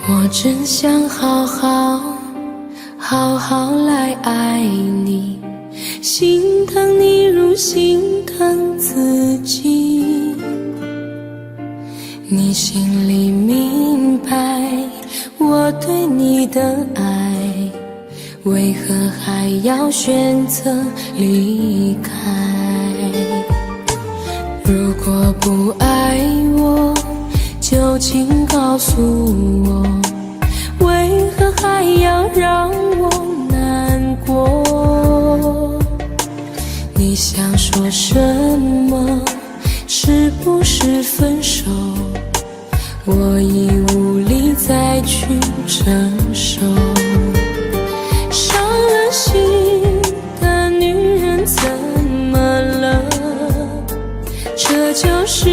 我真想好好来爱你，心疼你如心疼自己。你心里明白我对你的爱，为何还要选择离开？如果不爱我，就请告诉我，为何还要让我难过？你想说什么？是不是分手？我已无力再去承受。伤了心的女人怎么了？这就是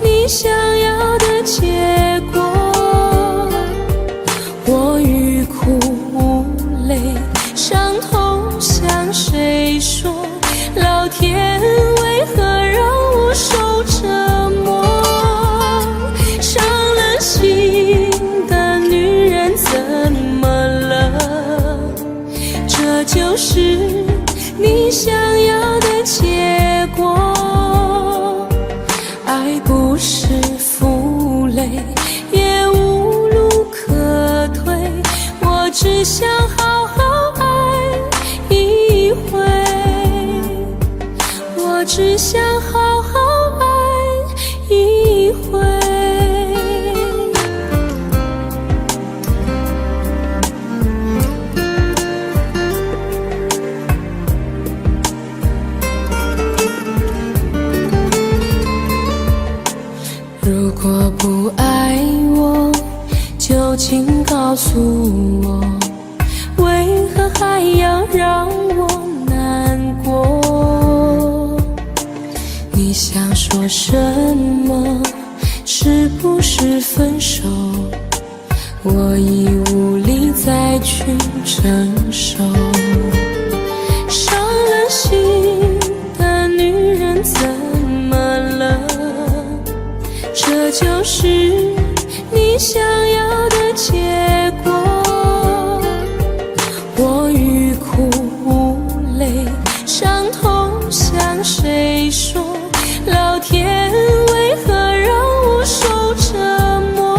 你想要的结果。我欲哭无泪，伤痛向谁说？老天为何让我受折磨？伤了心的女人怎么了？这就是你想要的结果。爱不是负累，也无路可退，我只想好好爱一回，我只想好好爱一回。如果不爱我，就请告诉我，为何还要让我难过？你想说什么？是不是分手？我已无力再去承受。伤了心的女人怎么了？这就是你想要的结果。我欲哭无泪，伤痛向谁说？老天为何让我受折磨？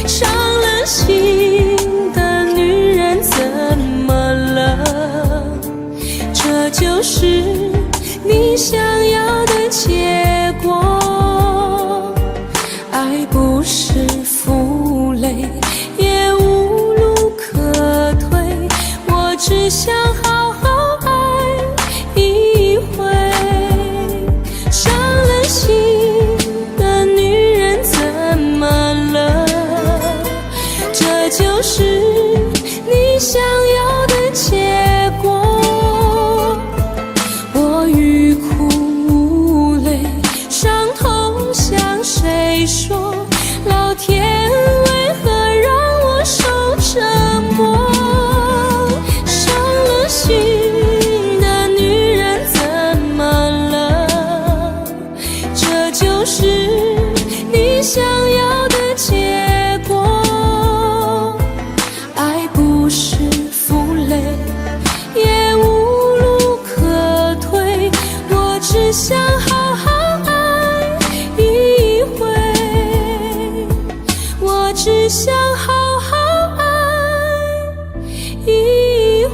伤了心的女人怎么了？这就是你想要的结果。爱不是负累，也无路可退，我只想好好爱一回。伤了心的女人怎么了？这就是你想要的结果。我欲哭无泪，伤痛向谁说？老天为何让我受折磨？伤了心的女人怎么了？这就是你想要的结果。爱不是负累，也无路可退，我只想好好爱一回，我只想好好爱一回。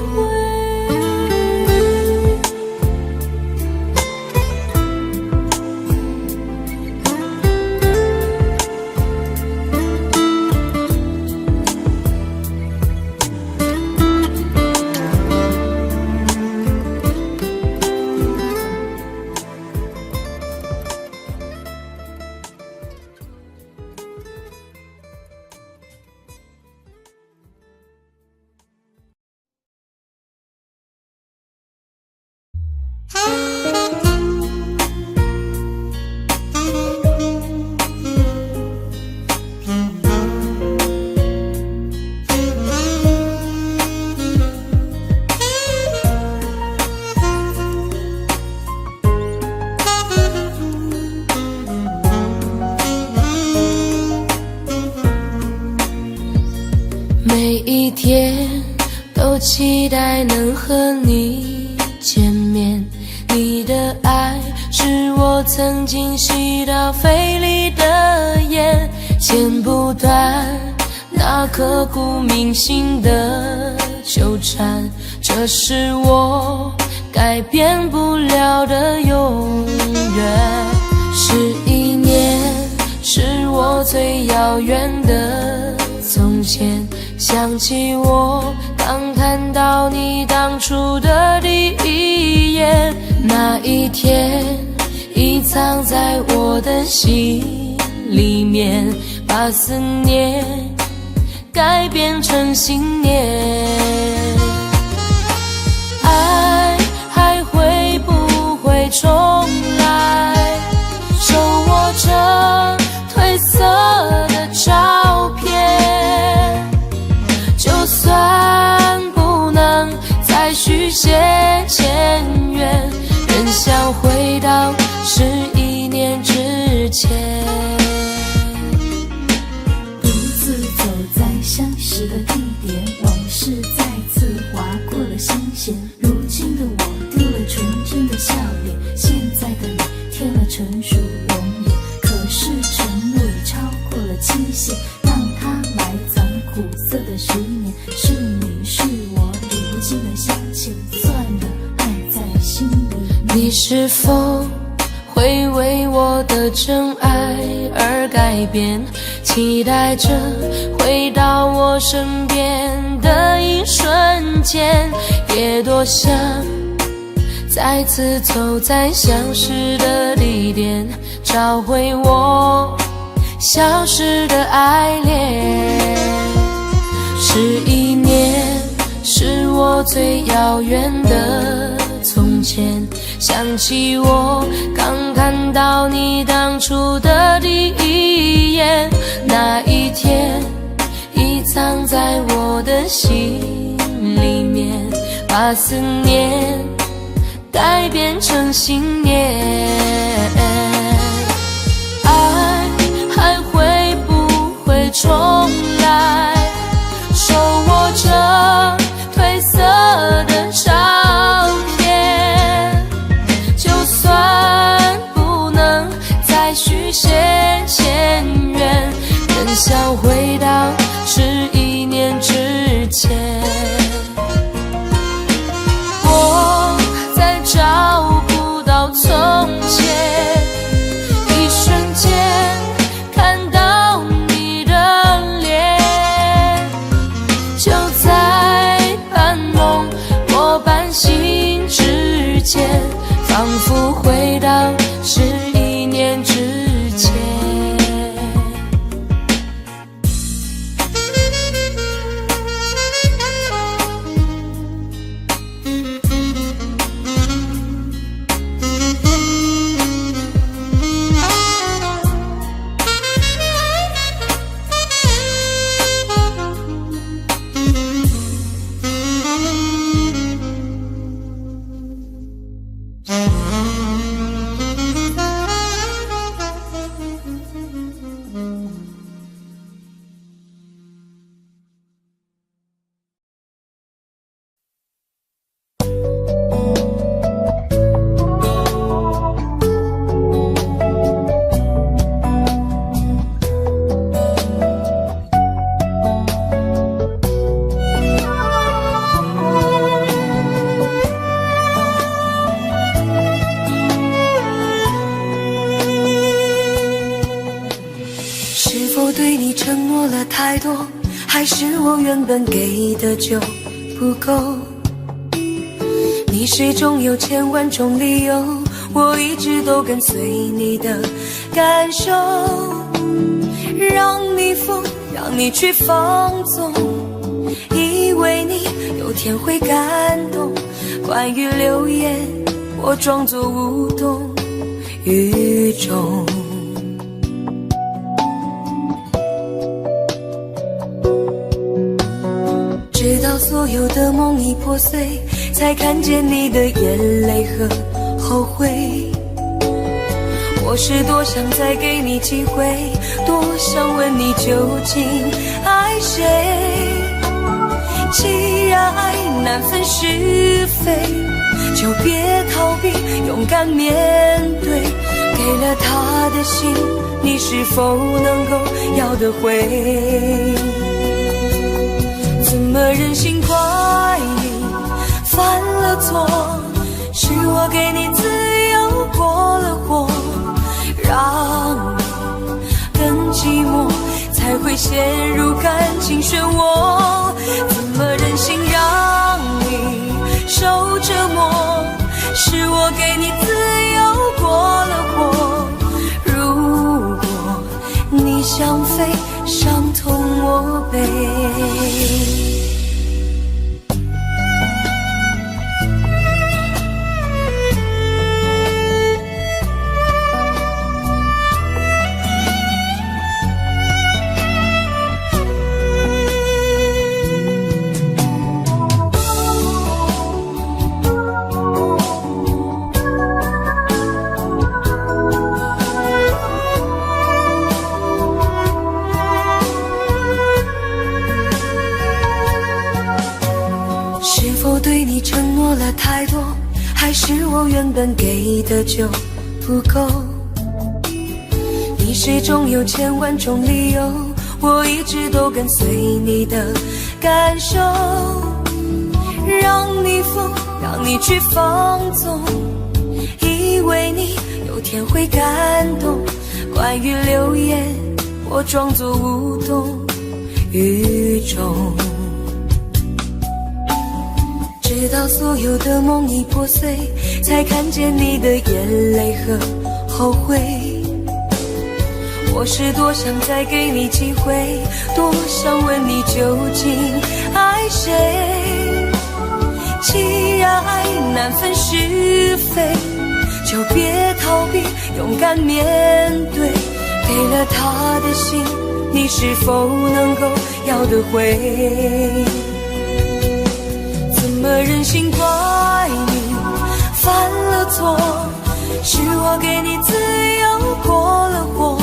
每一天都期待能和你见面，你的爱是我曾经吸到肺里的烟，剪不断那刻骨铭心的纠缠，这是我改变不了的永远。11年是我最遥远的从前，想起我刚看到你当初的第一眼，那一天已藏在我的心里面，把思念改变成信念。爱还会不会重来？手握着褪色的照片，就算不能再续写前缘，仍想回到11年之前。独自走在相识的地点，往事再次划过了心弦。如今的我丢了纯真的笑脸，现在的你添了成熟容颜。可是承诺已超过了期限，让它埋藏苦涩的10年。是你是我理不尽的相欠，算了，爱在心里面。你是否会为我的真爱而改变？期待着回到我身边的一瞬间，也多想再次走在相识的地点，找回我消失的爱恋。11年是我最遥远的从前，想起我刚看到你当初的第一眼，那一天已藏在我的心里面，把思念改变成信念。爱还会不会重来？手握着褪色的照片，就算不能再续写前缘，仍想回到11年之前。我在找不到从前，一瞬间看到你的脸，就在半梦或半醒之间，仿佛回到11年之前。对你承诺了太多，还是我原本给的就不够？你始终有千万种理由，我一直都跟随你的感受，让你疯，让你去放纵，以为你有天会感动。关于流言，我装作无动于衷。直到所有的梦已破碎，才看见你的眼泪和后悔。我是多想再给你机会，多想问你究竟爱谁。既然爱难分是非，就别逃避，勇敢面对。给了他的心，你是否能够要得回？怎么忍心怪你犯了错？是我给你自由过了火，让你更寂寞，才会陷入感情漩涡。怎么忍心让你受折磨？是我给你自由过了火。如果你想飞，伤痛我背。对你承诺了太多，还是我原本给的就不够？你始终有千万种理由，我一直都跟随你的感受，让你疯，让你去放纵，以为你有天会感动。关于流言，我装作无动于衷，直到所有的梦已破碎，才看见你的眼泪和后悔。我是多想再给你机会，多想问你究竟爱谁。既然爱难分是非，就别逃避，勇敢面对。给了他的心，你是否能够要得回？怎么忍心怪你犯了错？是我给你自由过了火，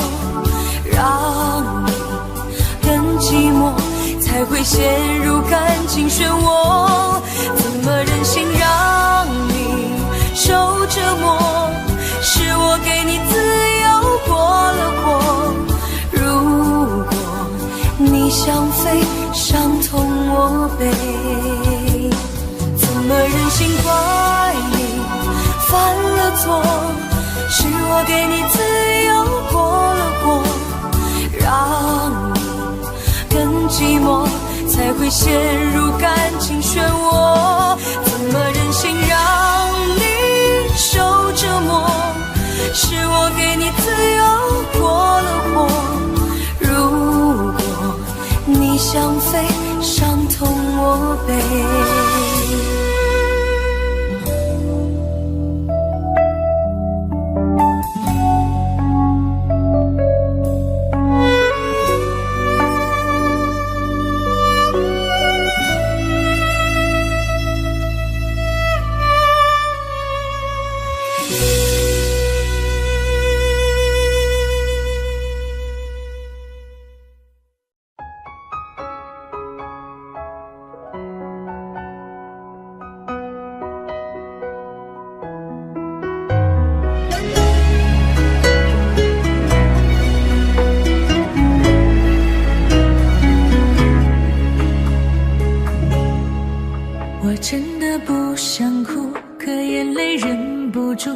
让你更寂寞，才会陷入感情漩涡。怎么忍心让你受折磨？是我给你自由过了火。如果你想飞，伤痛我背。怎么忍心怪你犯了错？是我给你自由过了火，让你更寂寞，才会陷入感情漩涡。怎么忍心让你受折磨？是我给你自由过了火。如果你想飞，伤痛我背。我真的不想哭，可眼泪忍不住，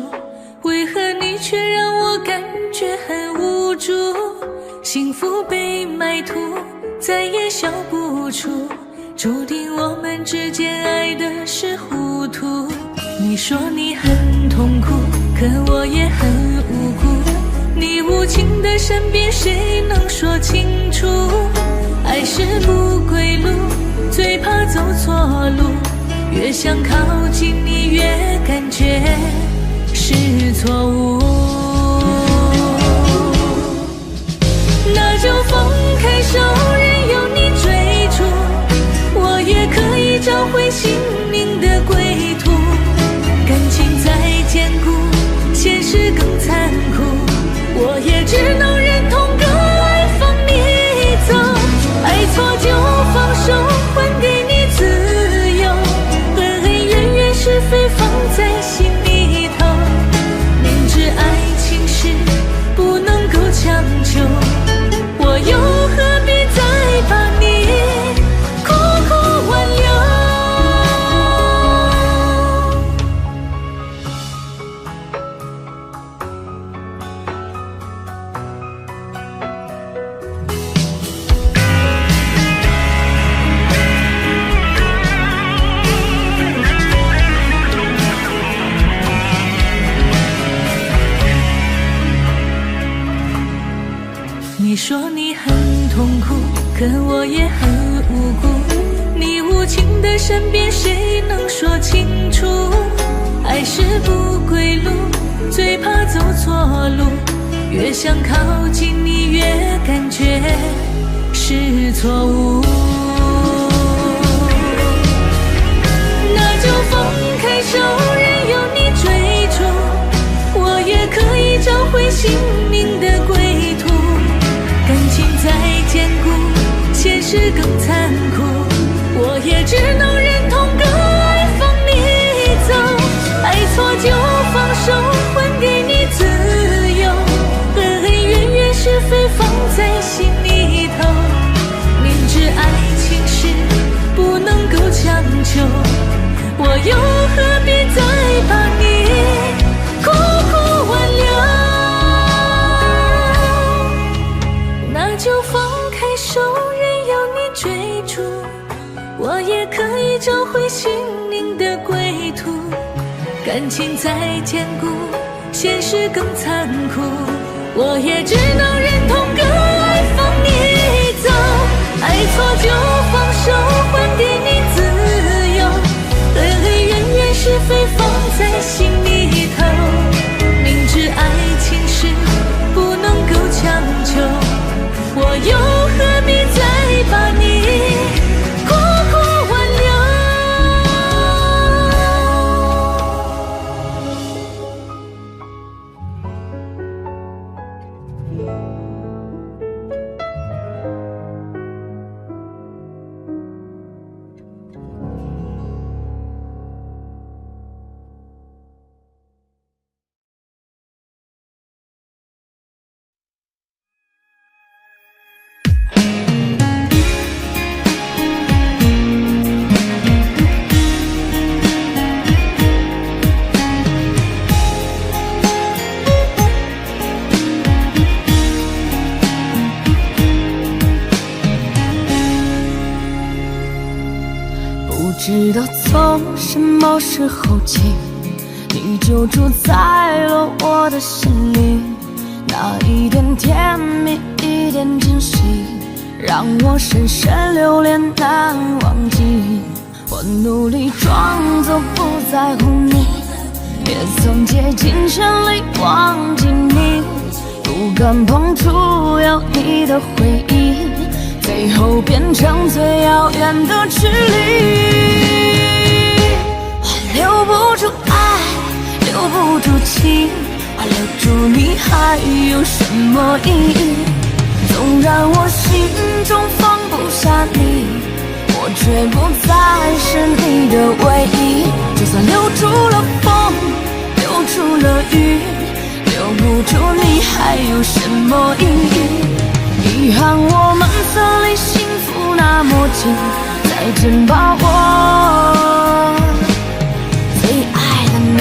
为何你却让我感觉很无助？幸福被埋土，再也笑不出，注定我们之间爱的是糊涂。你说你很痛苦，可我也很无辜，你无情的身边谁能说清楚？爱是不归路，最怕走错路，越想靠近你越感觉是错误。那就放开手，任由你追逐，我也可以找回心灵的归途。感情再坚固，现实更残酷，我也只能忍痛割爱放你走。爱错就放手，还给你自可我也很无辜。你无情的身边，谁能说清楚？爱是不归路，最怕走错路。越想靠近你，越感觉是错误。那就放开手，任由你追逐，我也可以找回心灵的归途。感情再坚固，现实更残酷，我也只能忍痛割爱放你走。爱错就放手，还给你自由，恩恩怨怨是非放在心里头。明知爱情是不能够强求，我又何必再把你苦苦挽留？那就放开手，任由你追逐，我也可以找回心灵的归途。感情再坚固，现实更残酷，我也只能忍痛割爱放你走。爱错就放手，还给你自由，恩恩怨怨是非放在心里头。明知爱情是不能够强求，我又何必再把你苦苦挽留？不知道从什么时候起，你就住在了我的心里，那一点甜蜜，一点惊喜，让我深深留恋难忘记。我努力装作不在乎你，也曾竭尽全力忘记你，不敢碰触有你的回忆，最后变成最遥远的距离。我留不住爱，留不住情，我留住你还有什么意义？纵然我心中放不下你，我却不再是你的唯一。就算留住了风，留住了雨，留不住你还有什么意义？遗憾我们曾离幸福那么近，再见吧我最爱的你。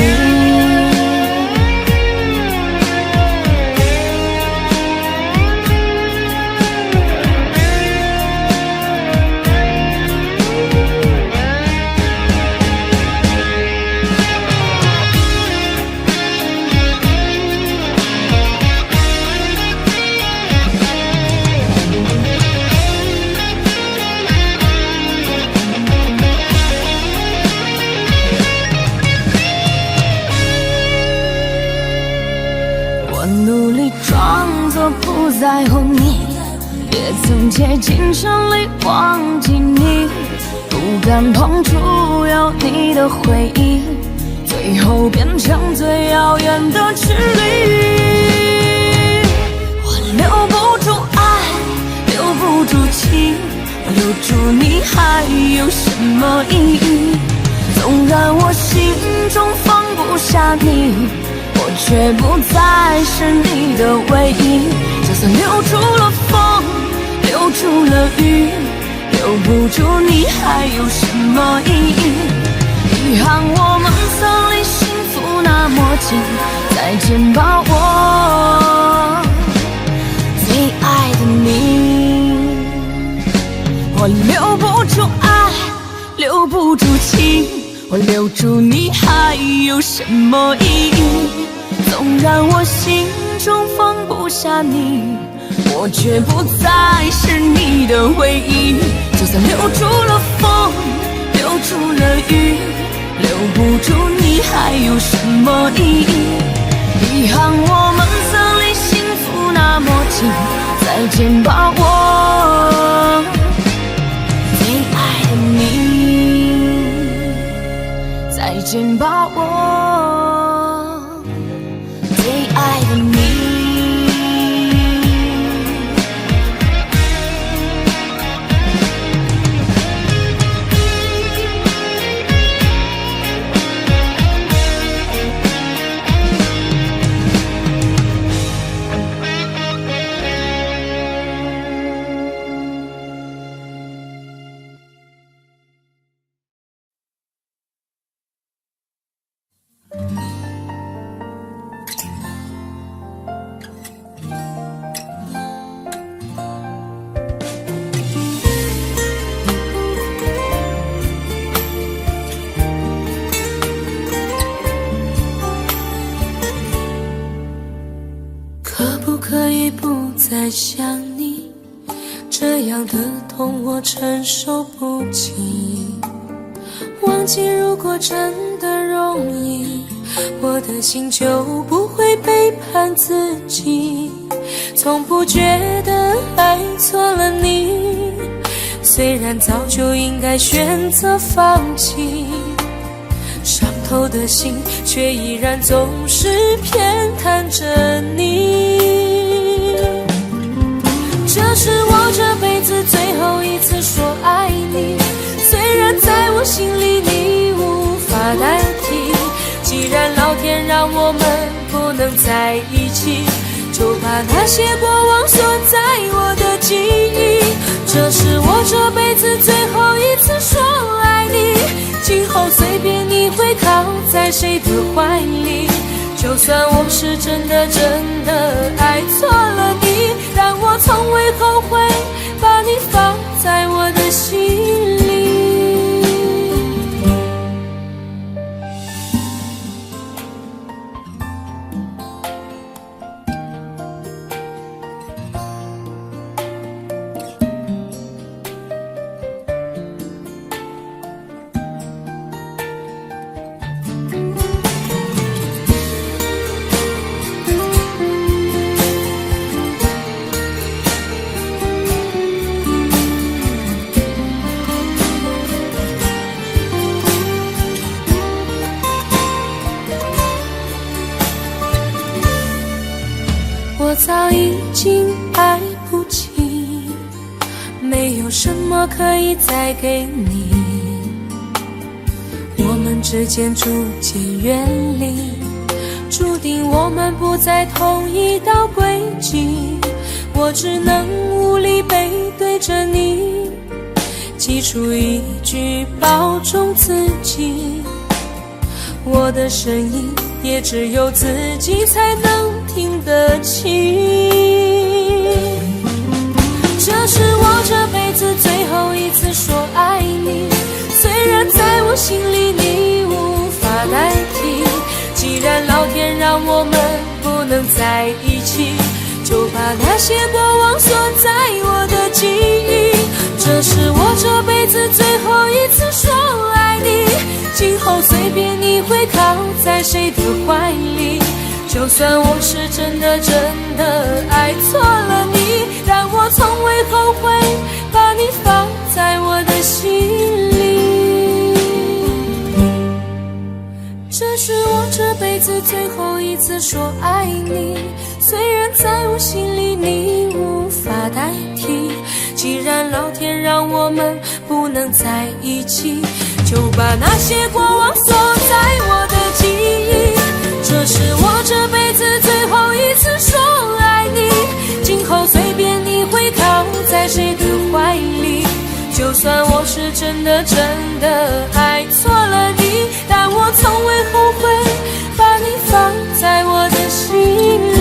不在乎你，也曾竭尽全力忘记你，不敢碰触有你的回忆，最后变成最遥远的距离。我留不住爱，留不住情，我留住你还有什么意义？纵然我心中放不下你，我却不再是你的唯一。就算留住了风，留住了雨，留不住你还有什么意义？遗憾我们曾离幸福那么近，再见吧我最爱的你。我留不住爱，留不住情，我留住你还有什么意义？纵然我心中放不下你，我却不再是你的唯一。就算留住了风，留住了雨，留不住你还有什么意义？遗憾我们曾离幸福那么近，再见吧我最爱的你，再见吧我最爱的你。可以不再想你，这样的痛我承受不起。忘记如果真的容易，我的心就不会背叛自己。从不觉得爱错了你，虽然早就应该选择放弃，伤透的心却依然总是偏袒着你。这是我这辈子最后一次说爱你，虽然在我心里你无法代替。既然老天让我们不能在一起，就把那些过往锁在我的记忆。这是我这辈子最后一次说爱你，今后随便你会靠在谁的怀里。就算我是真的爱错了你，但我从未后悔把你放在我的心里。我早已经爱不起，没有什么可以再给你。我们之间逐渐远离，注定我们不在同一道轨迹。我只能无力背对着你，挤出一句保重自己。我的声音也只有自己才能听得清。这是我这辈子最后一次说爱你，虽然在我心里你无法代替。既然老天让我们不能在一起，就把那些过往锁在我的记忆。这是我这辈子最后一次说爱你，今后随便你会靠在谁的怀里。就算我是真的爱错了你，但我从未后悔把你放在我的心里。这是我这辈子最后一次说爱你，虽然在我心里你无法代替。既然老天让我们不能在一起，就把那些过往锁在我的记忆。这是我这辈子最后一次说爱你，今后随便你会靠在谁的怀里。就算我是真的爱错了你，但我从未后悔把你放在我的心里。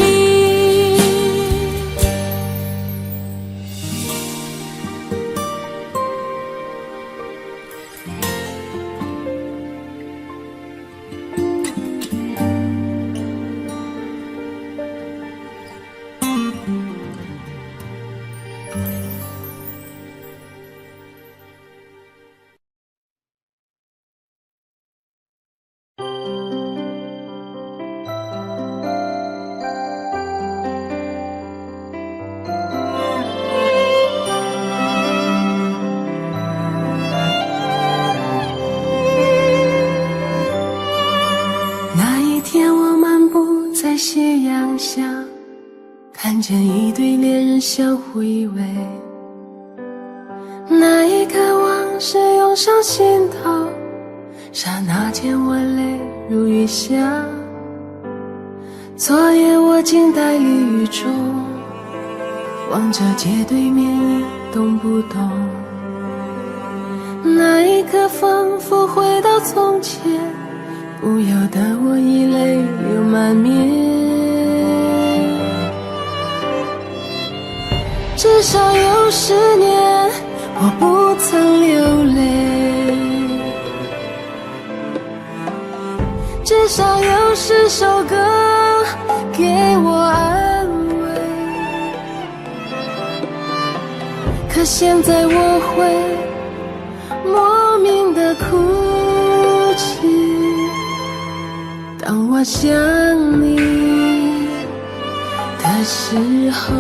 成一对恋人相互依偎。那一刻往事涌上心头，刹那间我泪如雨下。昨夜我静待绿雨中，望着街对面一动不动。那一刻仿佛回到从前，不由得我已泪流满面。至少有10年我不曾流泪，至少有10首歌给我安慰。可现在我会莫名的哭泣，当我想你的时候。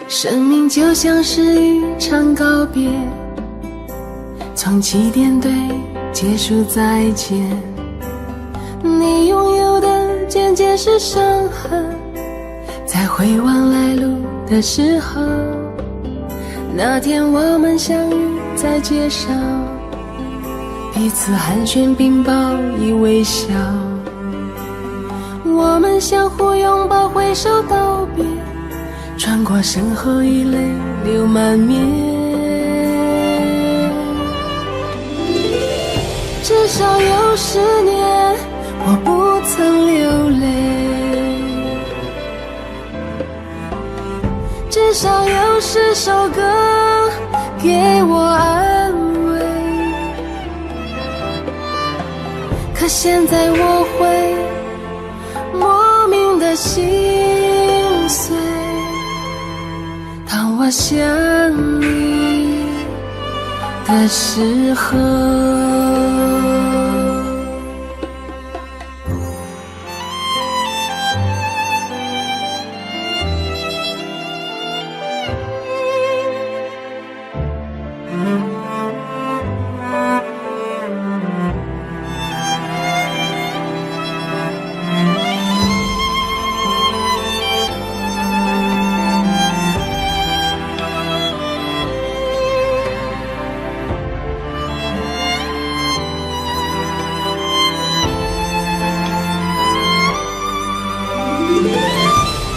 生命就像是一场告别，从起点对结束再见。你拥有的渐渐是伤痕，在回望来路的时候，那天我们相遇在街上，彼此寒暄并报以微笑，我们相互拥抱挥手道别，穿过身后已泪流满面。至少有10年我不曾流泪，至少有10首歌给我安慰。可现在我会莫名的心碎，当我想你的时候。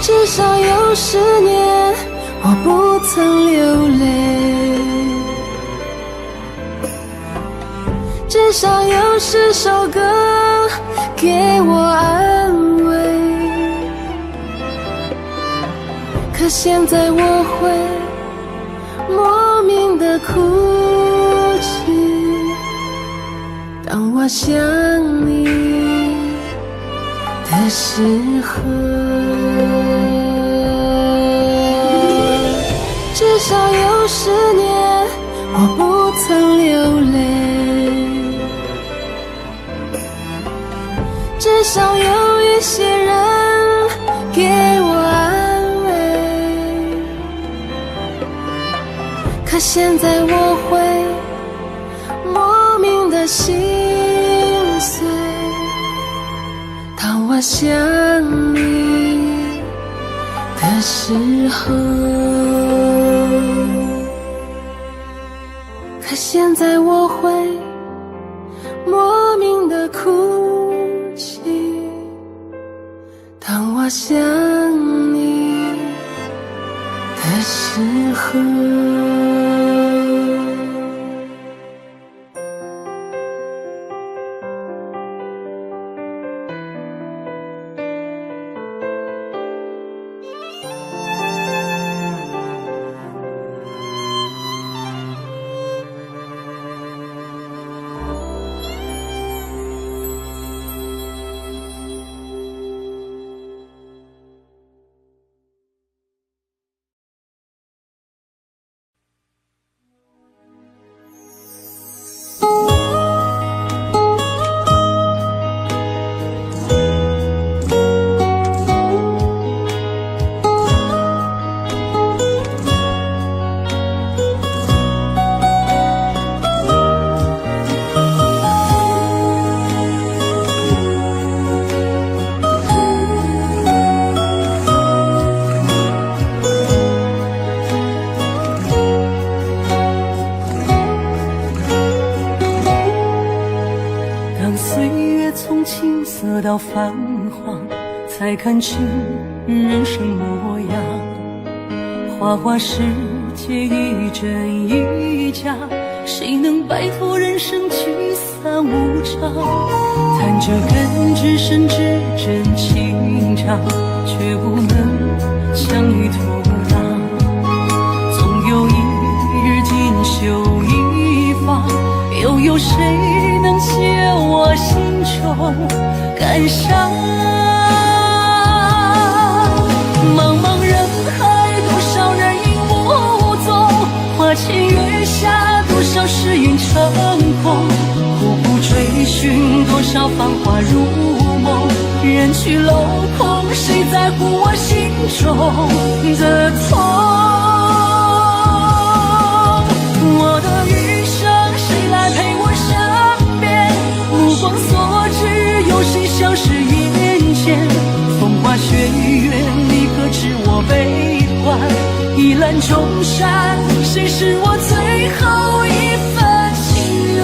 至少有10年我不曾流泪，至少有10首歌给我安慰。可现在我会莫名的哭泣，当我想你的时候。至少有10年我不曾流泪，至少有一些人给我安慰。可现在我会莫名的心碎，当我想你的时候。可现在我会莫名的哭泣，当我想你的时候。得到繁华，才看清人生模样。花花世界一真一假，谁能摆脱人生聚散无常？弹着根只深至真情长，却不能强于土壤。总有一日锦绣一方，又有谁能解我心中感伤？茫茫人海，多少人影无踪，花前月下，多少诗云成空。苦苦追寻，多少繁华如梦，人去楼空，谁在乎我心中的痛？我的余生，谁来陪我身边？目光所至，有谁消失眼前？风花雪月，你可知我悲欢？一览众山，谁是我最后一份情缘？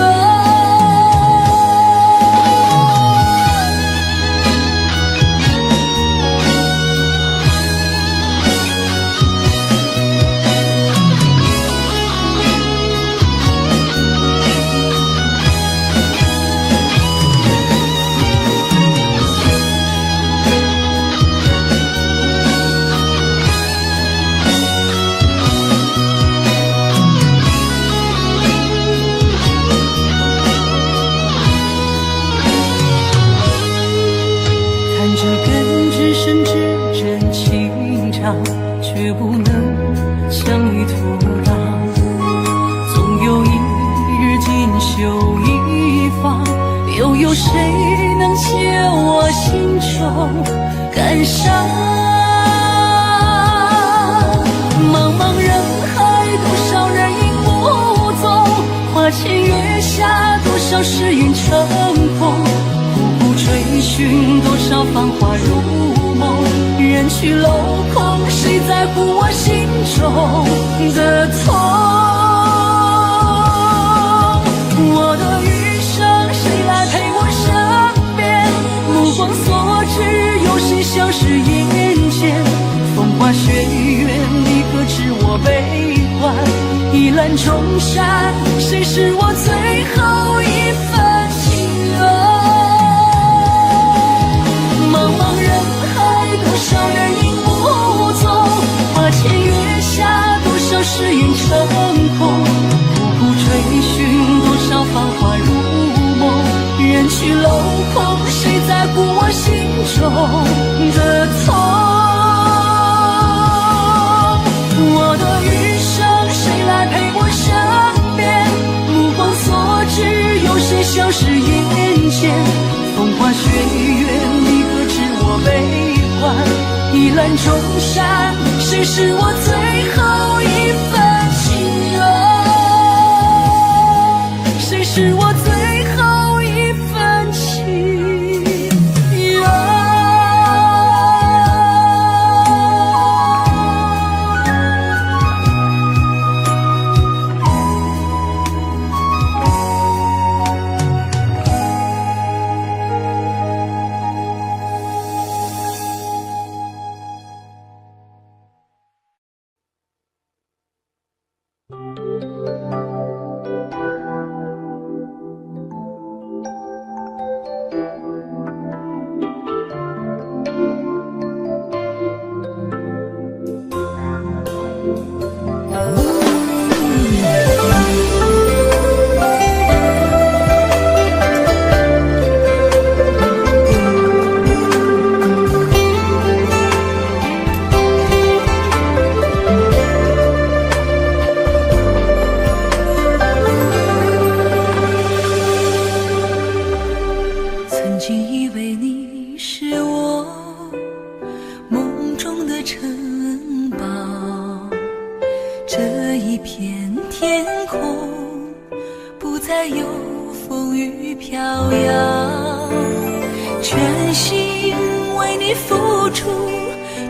却不能强于土壤。总有一日锦绣一方，又有谁能解我心中感伤？茫茫人海，多少人影无踪，花前月下，多少诗云成空。苦苦追寻，多少繁华如梦，人去楼空，谁在乎我心中的痛？我的余生，谁来陪我身边？目光所至，有谁消失眼前？风花雪月，你可知我悲欢？一览众山，谁是我最后一份情缘？茫茫人海，多少人影无踪，花前月下，多少诗云成空。苦苦追寻，多少繁华如梦，人去楼空，谁在乎我心中的痛？我的余生，谁来陪我身边？目光所至，有谁消失眼前？风花雪月，你可知我悲欢？一览众山，谁是我最后一份情缘？谁是我最后一份情缘？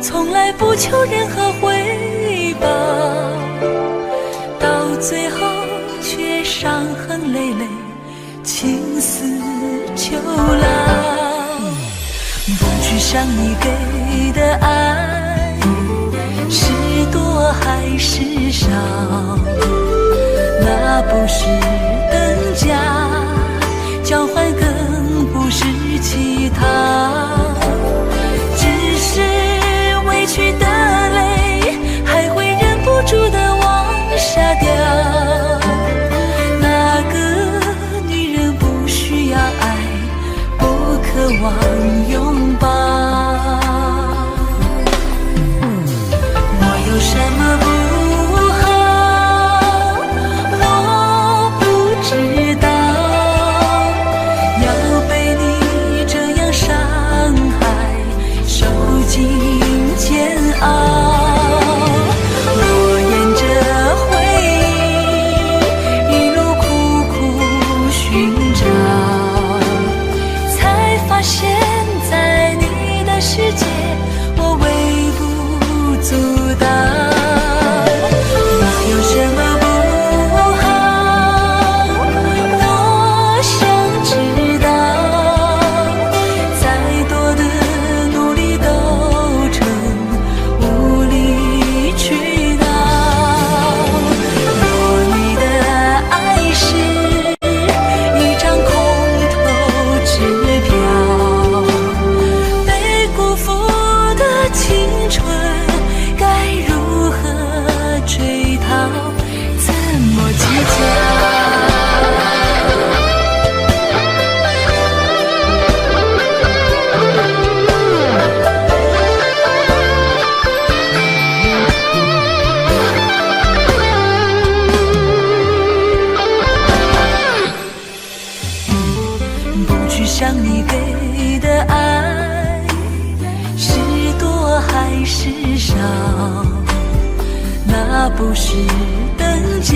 从来不求任何回报，到最后却伤痕累累，情丝囚牢。想你给的爱是多还是少，那不是等价交换，更不是乞讨，只是委屈的泪还会忍不住的往下掉。那个女人不需要爱，不渴望拥抱。我有什么不好，我不知道，要被你这样伤害，受尽煎熬。我沿着回忆一路苦苦寻找，才发现在你的世界我微不足道。我有什么不好，我想知道，再多的努力都成无理取闹。若你的爱是一张空头支票，被辜负的青春该如何追讨，怎么计较。不去想你给的爱是多还是少，那不是等价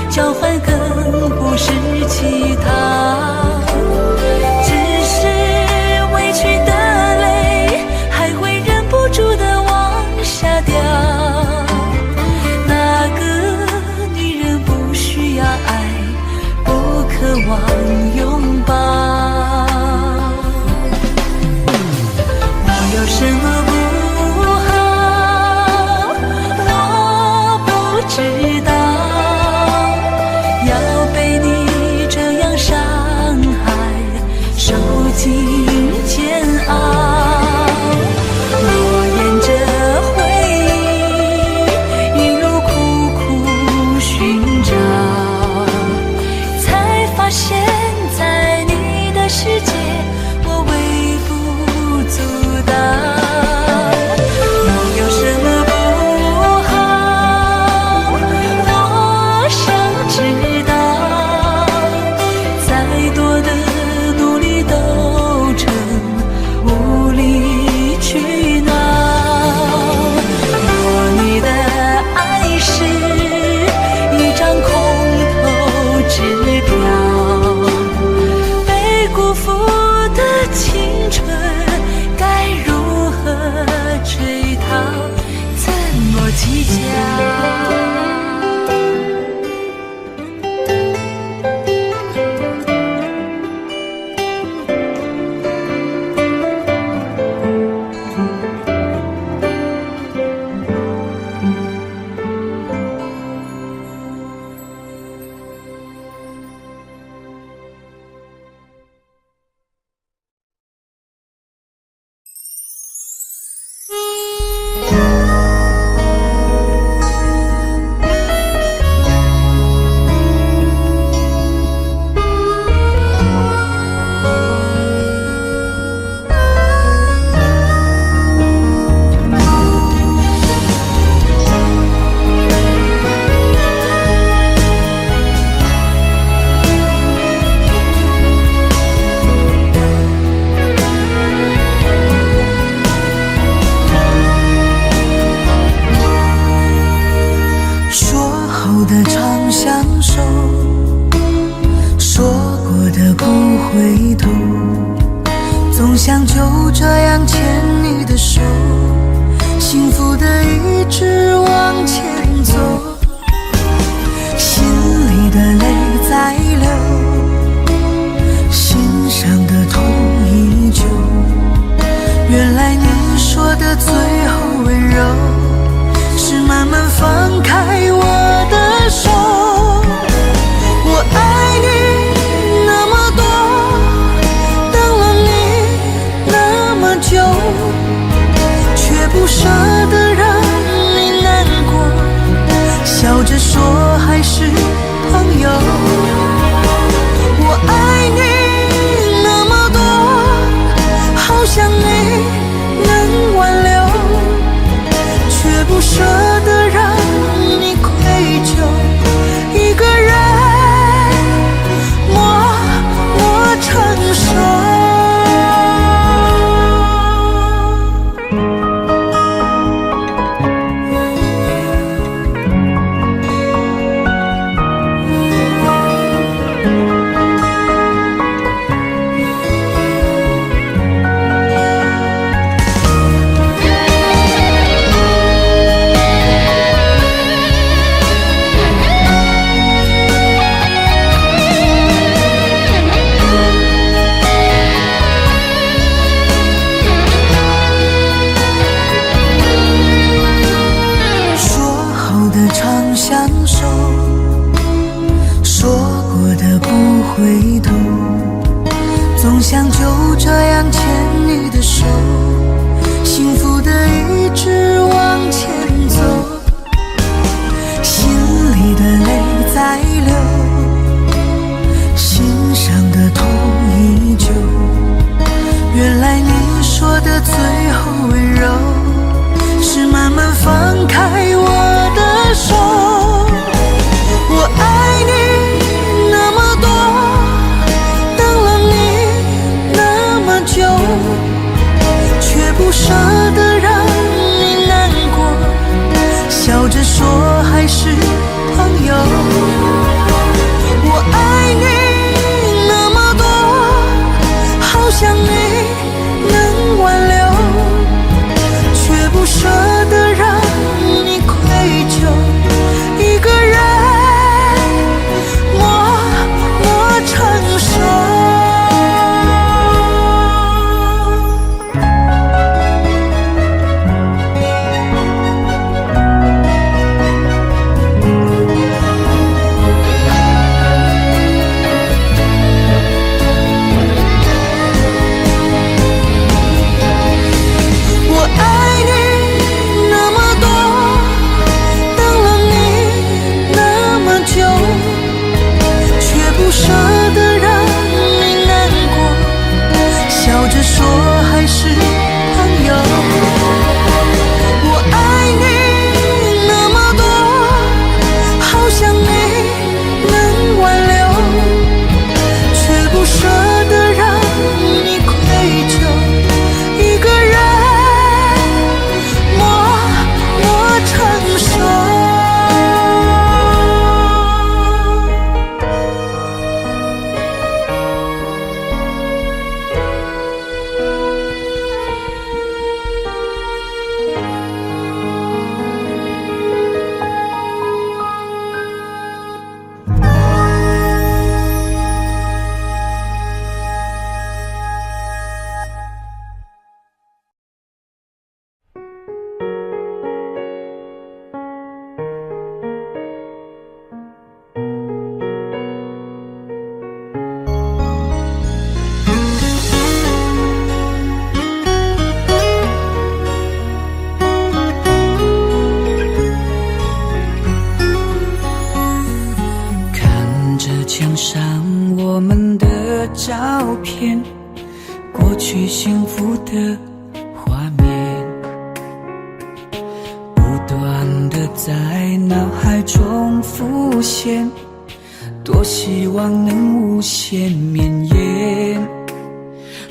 交换，更不是乞讨，只是委屈的泪还会忍不住的往下掉。那个女人不需要爱，不渴望拥抱。我有什么不好，我不知道，要被你这样伤害，受尽煎熬。我沿着回忆一路苦苦寻找，才发现在你的世界我微不足道。我有什么不好，我想知道，再多的努力都成无理取闹。若你的爱是一张空头支票，被辜负的青春该如何追讨，怎么计较。总想就这样牵你的手，幸福的一直往前走，心里的泪在流，心上的痛依旧，常相守，说过的不回头，总想就这样牵你的手，幸福的一直往前走，心里的泪在流，心上的痛依旧，原来你说的最后温柔，是慢慢放开我的手。我爱你那么多，等了你那么久，却不舍得让你难过，笑着说还是朋友。我爱你那么多，好想你能挽留，却不舍得让你愧疚，一个人默默承受。过去幸福的画面，不断地在脑海中浮现，多希望能无限绵延。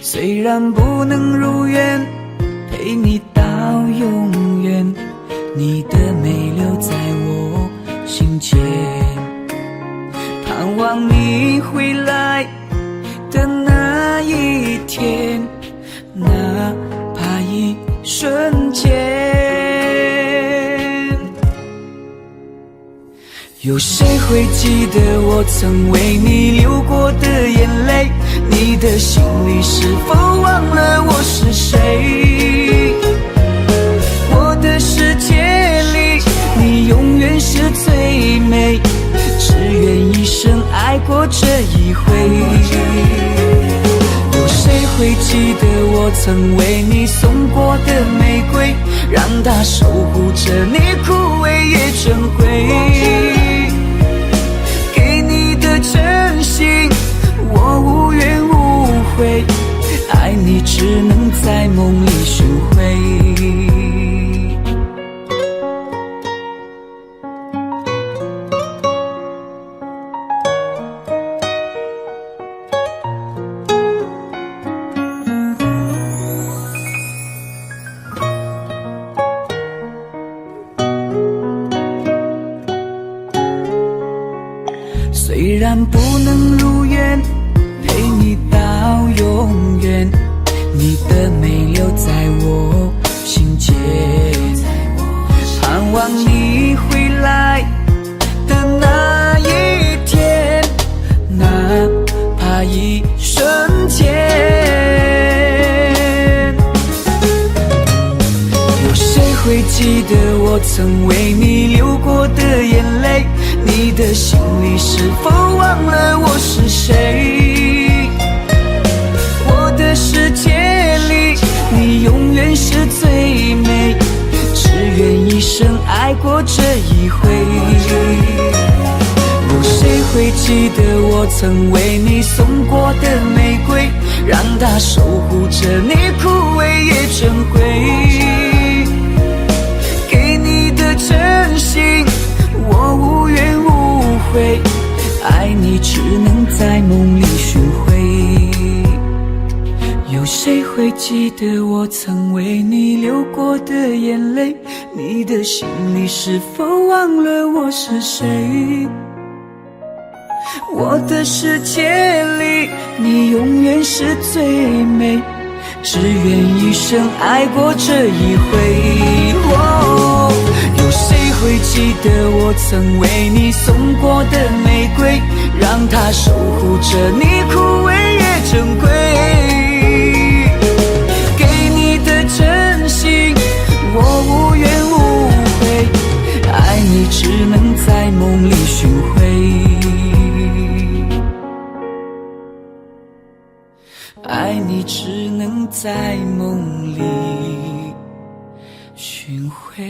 虽然不能如愿陪你到永远，你的美留在我心间，盼望你回来的那一天，哪怕一瞬间。有谁会记得我曾为你流过的眼泪？你的心里是否忘了我是谁？我的世界里你永远是最美，只愿一生爱过这一回。有谁会记得我曾为你送过的玫瑰，让它守护着你枯萎也珍贵。给你的真心我无怨无悔，爱你只能在梦里寻回。虽然不能如愿陪你到永远，你的美留在我心间，盼望你回来的那一天，哪怕一瞬间。有谁会记得我曾为你流过的的心里是否忘了我是谁？我的世界里，你永远是最美，只愿一生爱过这一回。有谁会记得我曾为你送过的玫瑰，让它守护着你枯萎也珍贵？给你的真心我无怨无悔，爱你只能在梦里寻回。有谁会记得我曾为你流过的眼泪？你的心里是否忘了我是谁？我的世界里，你永远是最美，只愿一生爱过这一回。有谁会记得我曾为你送过的玫瑰，让它守护着你枯萎也珍贵？给你的真心我无怨无悔，爱你只能在梦里寻回，爱你只能在梦里寻回。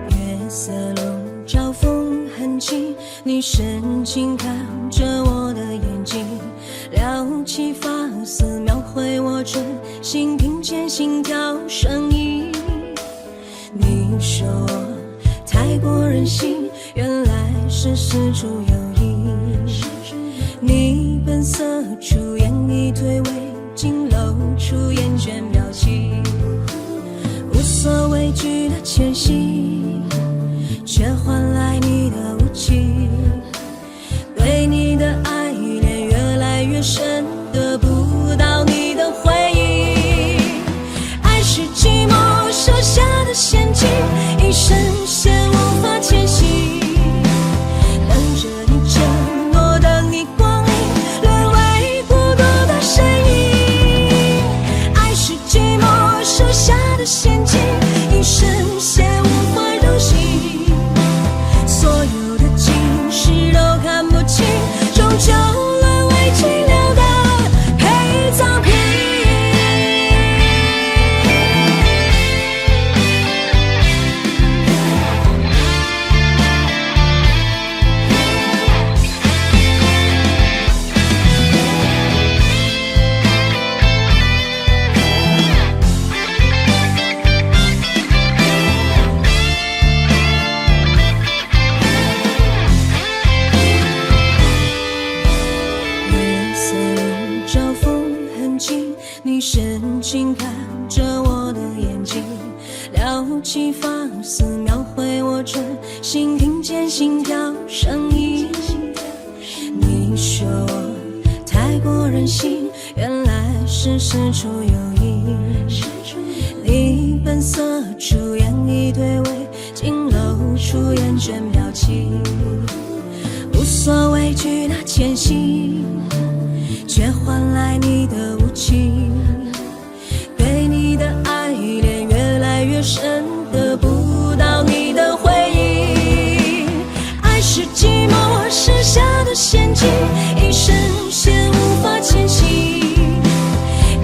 月色笼罩风很轻，你深情看着我的眼睛，撩起发丝描绘我唇心，听见心跳声音。你说我太过任性，原来是事出有因。你本色出演一推诿，竟露出厌倦表情，无所畏惧的前行，却换来你的无情。对你的爱恋越来越深，得不到你的回应。爱是寂寞设下的陷阱，一生陷无法前行。等着你承诺，等你光临，沦为孤独的身影。爱是寂寞设下的陷阱，一生陷无法入戏。所有的情绪都看不清，终究沦为寂寥的陪葬品。月色笼罩风很轻，你深情看着我的眼睛，撩起发丝描绘我唇心，听见心跳声音。你说我太过任性，原来是事出有因。你本色出演一对诿，竟露出厌倦表情，无所畏惧的前行，却换来你的无情。对你的爱恋越来越深，得不到你的回应。爱是寂寞设下的陷阱，一生陷无法前行。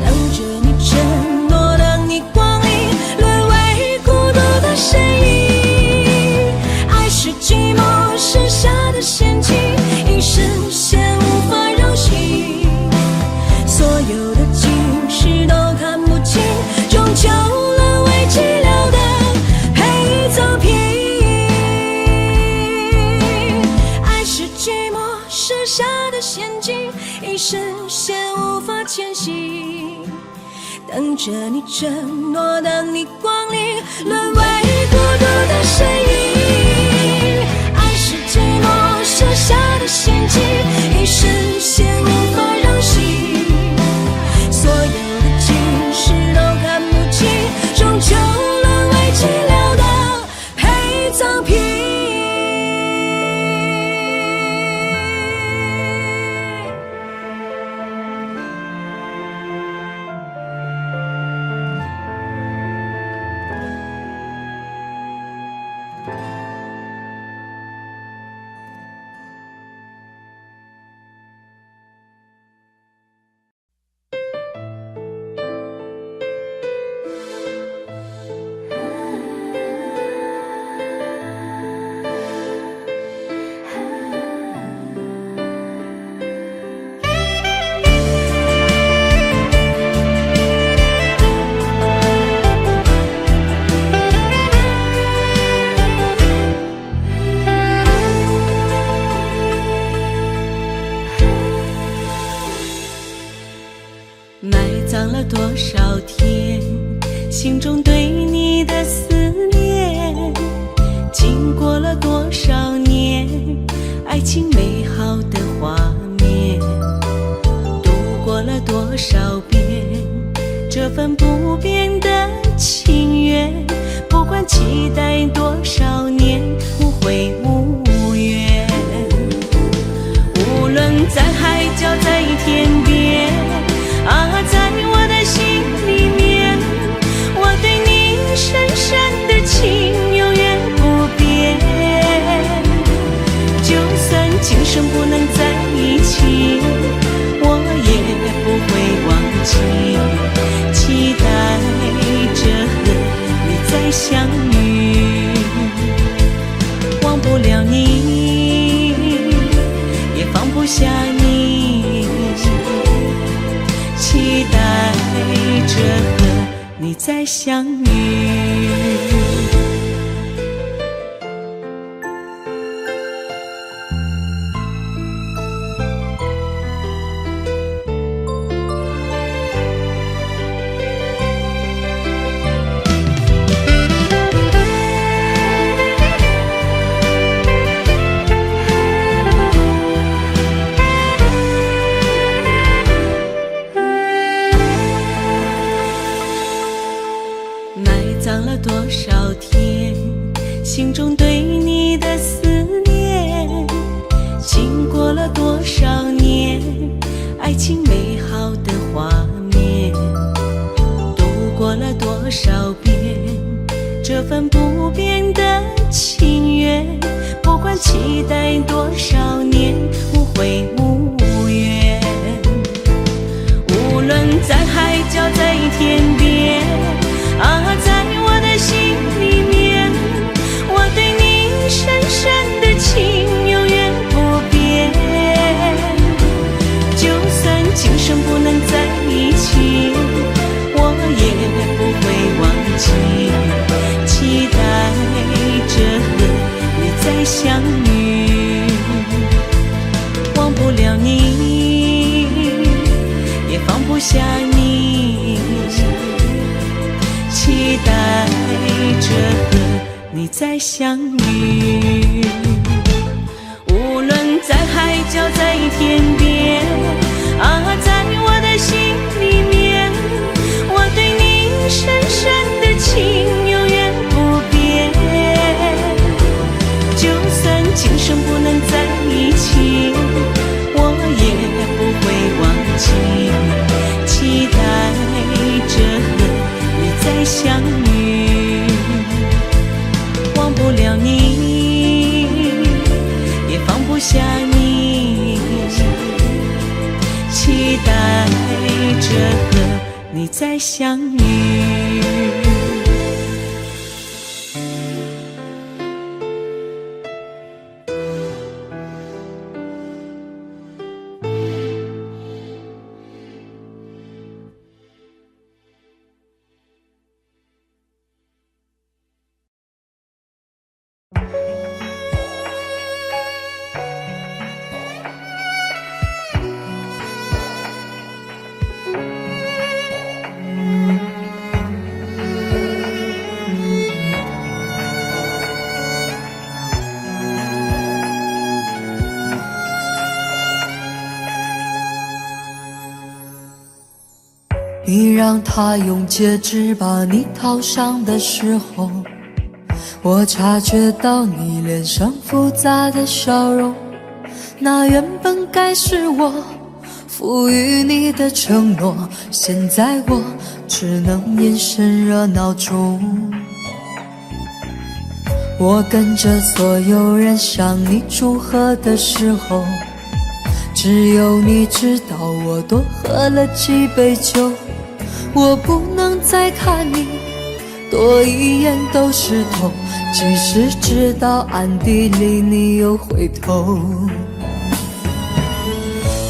等着你承诺，等你光临，沦为孤独的身影。爱是寂寞设下的陷阱，一生陷无法入戏。所有的情绪都看不清，终究沦为寂寥的陪葬品。爱是寂寞设下的陷阱，一生陷无法前行。等着你承诺，等你光临，沦为孤独的身影。爱是寂寞设多少天，心中对你的思念，经过了多少年，爱情美好的画面，度过了多少遍，这份不变的情缘，不管期待多少年，无悔无怨。无论在海角在天边啊，在我的心里面，我对你深深的情永远不变。就算今生不能在一起，我也不会忘记，期待着和你再相遇。忘不了你，也放不下你，期待着和你再相遇。多少天，心中对你的思念，经过了多少年，爱情美好的画面，度过了多少遍，这份不变的情缘，不管期待多少年，无悔无怨。无论在海角在天边啊，在我的心里面，我对你深深的情永远不变。就算今生不能在一起，我也不会忘记，期待着和你再相遇。忘不了你，也放不下你，期待着和你再相遇。无论在海角在天边啊，在我的心里面，我对你深深的情永远不变。就算今生不能在一起，我也不会忘记，期待着和你再相遇。忘不了你，也放不下你，期待着和你再相遇。你让他用戒指把你套上的时候，我察觉到你脸上复杂的笑容，那原本该是我赋予你的承诺，现在我只能隐身热闹中。我跟着所有人向你祝贺的时候，只有你知道我多喝了几杯酒。我不能再看你多一眼都是痛，即使知道暗地里你又回头。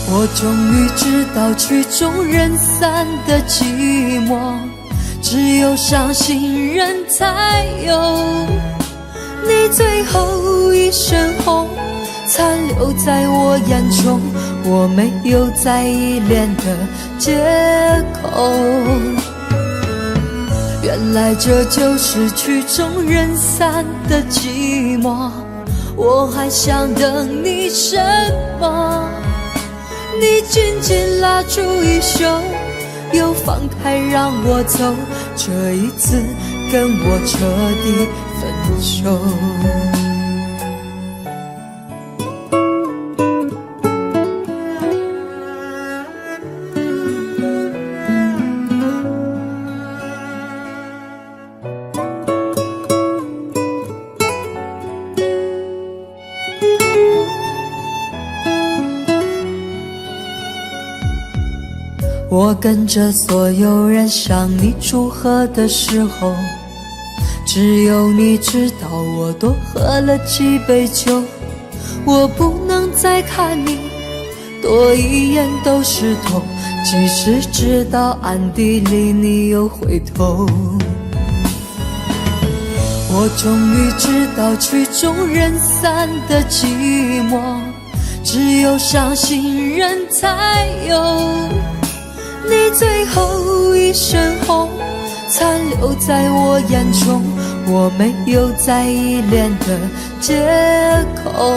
我终于知道曲终人散的寂寞，只有伤心人才有。你最后一身红残留在我眼中，我没有再依恋的借口。原来这就是曲终人散的寂寞，我还想等你什么？你紧紧拉住衣袖，又放开让我走，这一次跟我彻底分手。我跟着所有人向你祝贺的时候，只有你知道我多喝了几杯酒。我不能再看你多一眼都是痛，即使知道暗地里你又回头。我终于知道曲终人散的寂寞，只有伤心人才有。你最后一身红残留在我眼中，我没有再依恋的借口。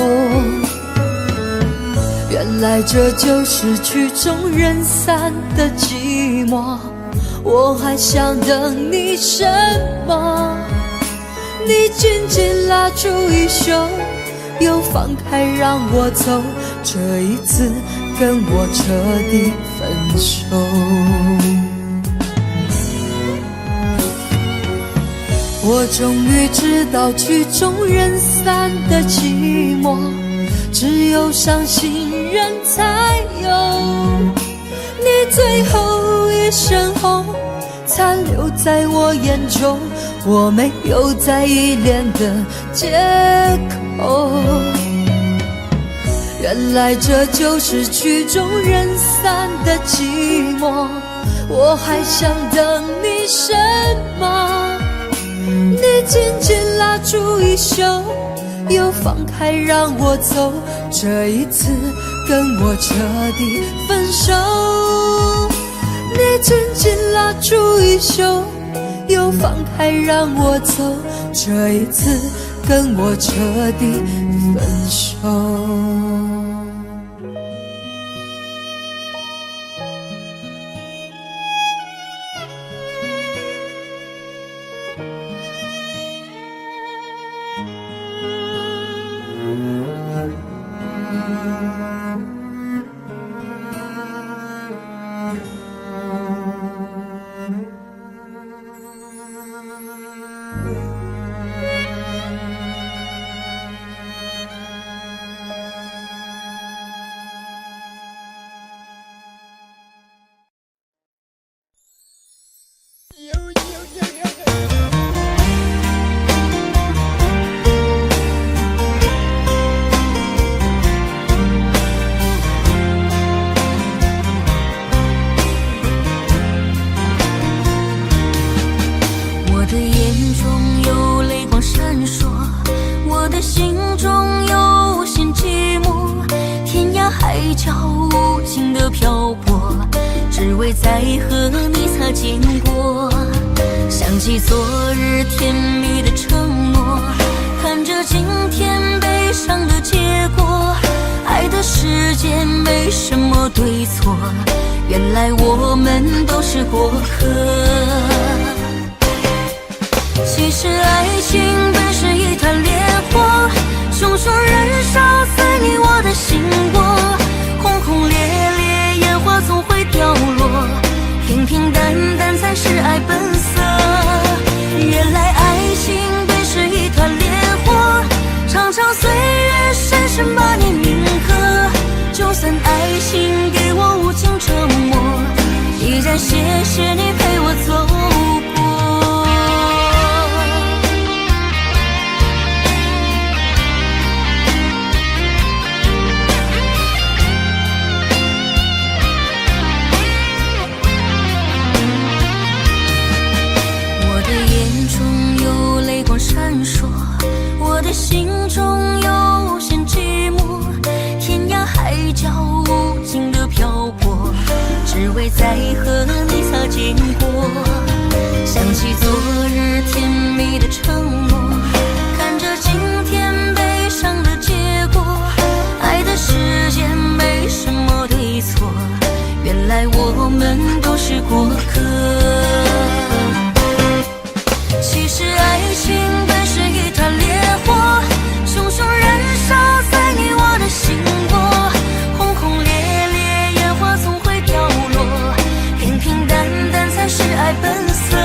原来这就是曲终人散的寂寞，我还想等你什么？你紧紧拉住衣袖，又放开让我走，这一次跟我彻底分手。我终于知道曲终人散的寂寞，只有伤心人才有。你最后一身红残留在我眼中，我没有再依恋的借口。原来这就是曲终人散的寂寞，我还想等你什么？你紧紧拉住衣袖，又放开让我走，这一次跟我彻底分手。你紧紧拉住衣袖，又放开让我走，这一次跟我彻底分手。再和你擦肩过，想起昨日甜蜜的承诺，看着今天悲伤的结果。爱的世界没什么对错，原来我们都是过客。其实爱情本是一团烈火，熊熊燃烧在你我的心窝，轰轰烈烈烟花总会掉落，平平淡淡才是爱本色。原来爱情本是一团烈火，长长岁月深深把你铭刻。就算爱情给我无情折磨，依然谢谢你陪我走过。闪烁，我的心中有无限寂寞，天涯海角无会再和你擦肩过。想起昨日甜蜜的承诺，看着今天悲伤的结果。爱的世界没什么对错，原来我们都是过客。其实爱情本是一团烈火，熊熊燃烧在你我的心窝。轰轰烈烈，烟花总会凋落，平平淡淡才是爱本色。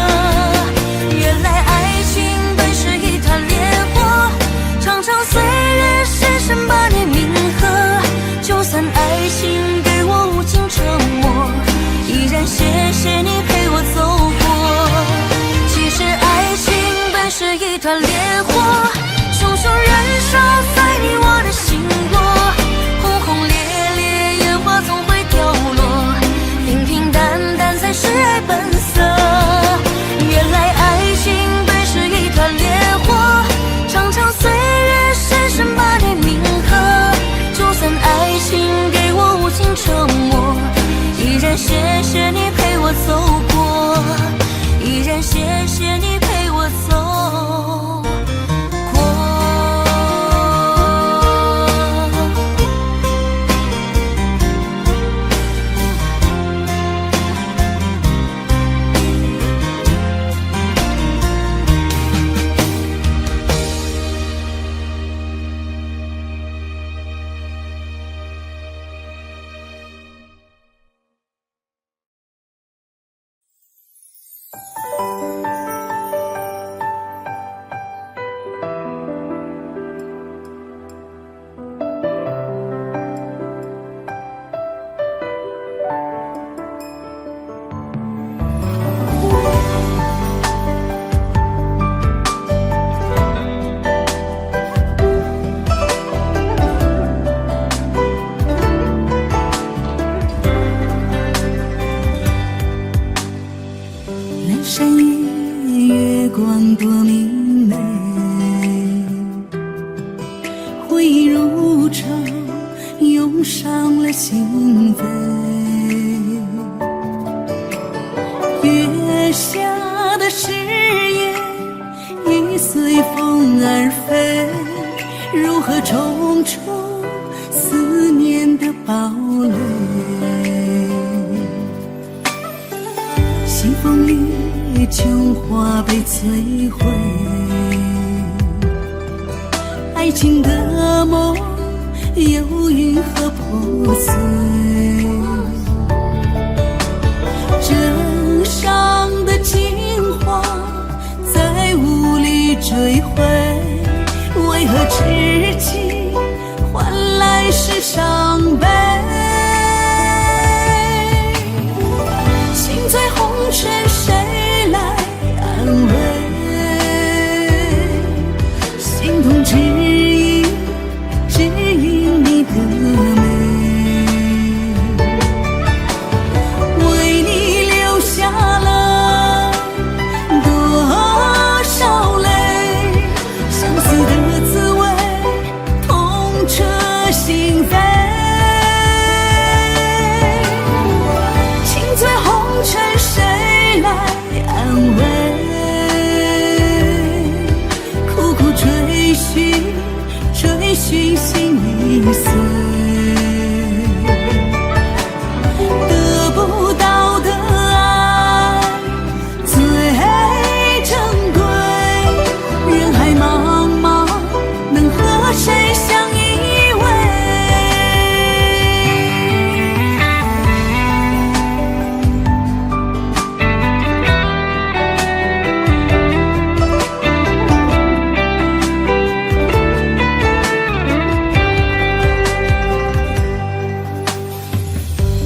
原来爱情本是一团烈火，长长岁月深深把你铭刻。就算爱情给我无尽折磨，依然谢谢你陪我走过。其实爱情本是一团烈火，熊熊燃烧在你我的心窝。轰轰烈烈，烟花总会凋落，平平淡淡才是爱本色。原来爱情本是一团烈火，长长岁月深深把你铭刻。就算爱情给我无尽折磨，依然谢谢你陪我走过，依然谢谢你陪我走过。阑珊夜，月光多明媚，回忆如潮，涌上了心扉。月下的誓言已随风而飞，如何重出思念的堡垒？西风里，琼花被摧毁，爱情的梦又云何破碎？枕上的情话再无力追回，为何痴情换来是伤悲？心醉红尘，谁来安慰？心痛只因你的美，为你流下了多少泪，相思的滋味痛彻心扉。心醉红尘，谁来安慰？苦苦追寻心已碎，得不到的爱最珍贵。人海茫茫，能和谁相依偎？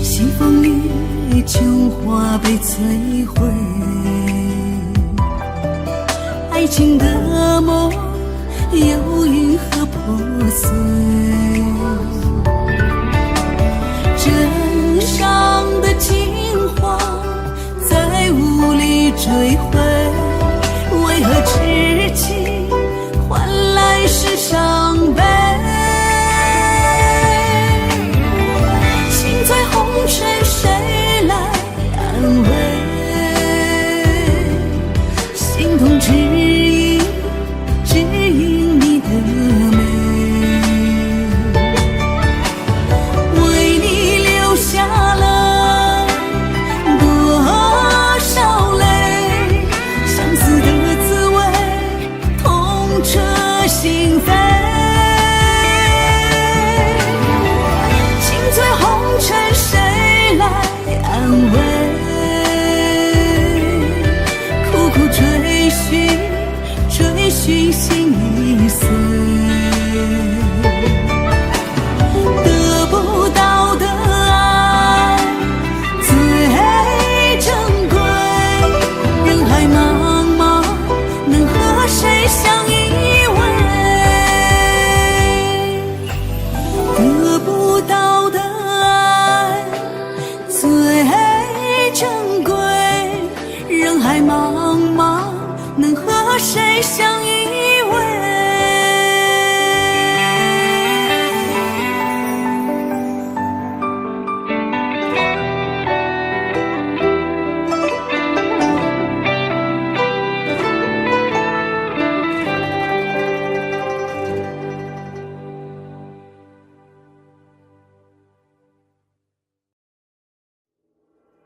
西风里，琼花被摧毁，爱情的梦又云何破碎？枕上的情话再无力追回，为何痴情换来是伤悲？心醉红尘，谁来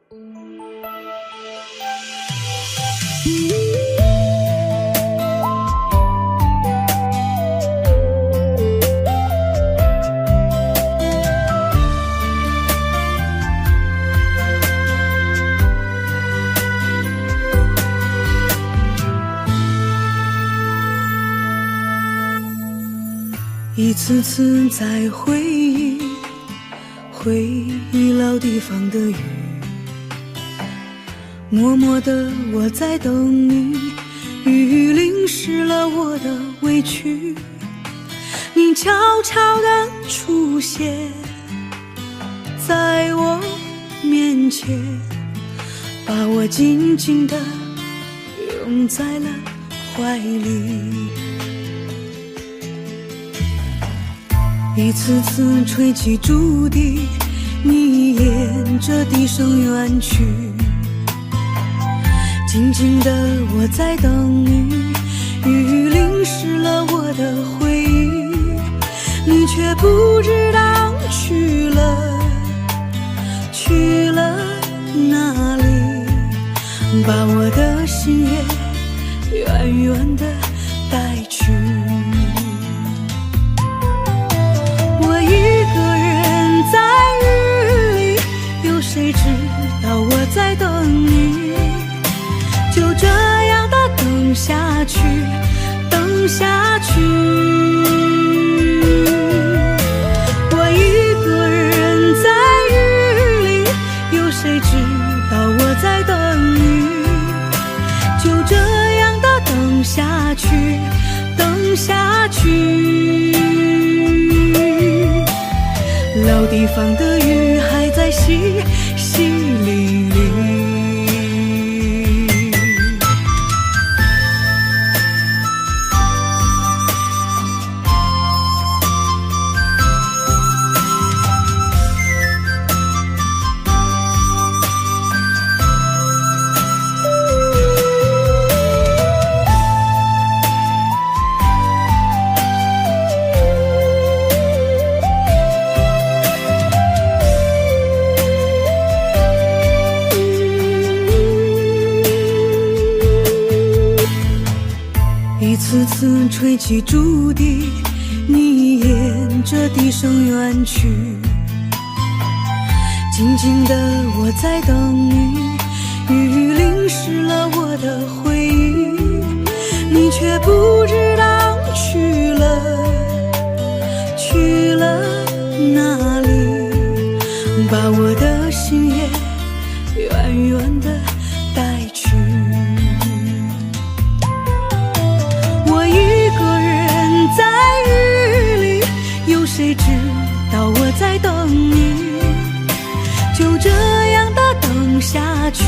一次次在回忆老地方的雨，默默的我在等你，雨淋湿了我的委屈，你悄悄地出现在我面前，把我紧紧地拥在了怀里。一次次吹起竹笛，你沿着笛声远去，静静的我在等你，雨淋湿了我的回忆，你却不知道去了哪里，把我的心也远远的带去。谁知道我在等你，就这样的等下去，等下去。我一个人在雨里，有谁知道我在等你，就这样的等下去，等下去。老地方的雨还在淅淅沥沥。一次次吹起竹笛，你沿着笛声远去，静静的我在等你，雨淋湿了我的回忆，你却不知道去了哪里，把我的心也远远的带去。谁知道我在等你，就这样的等下去，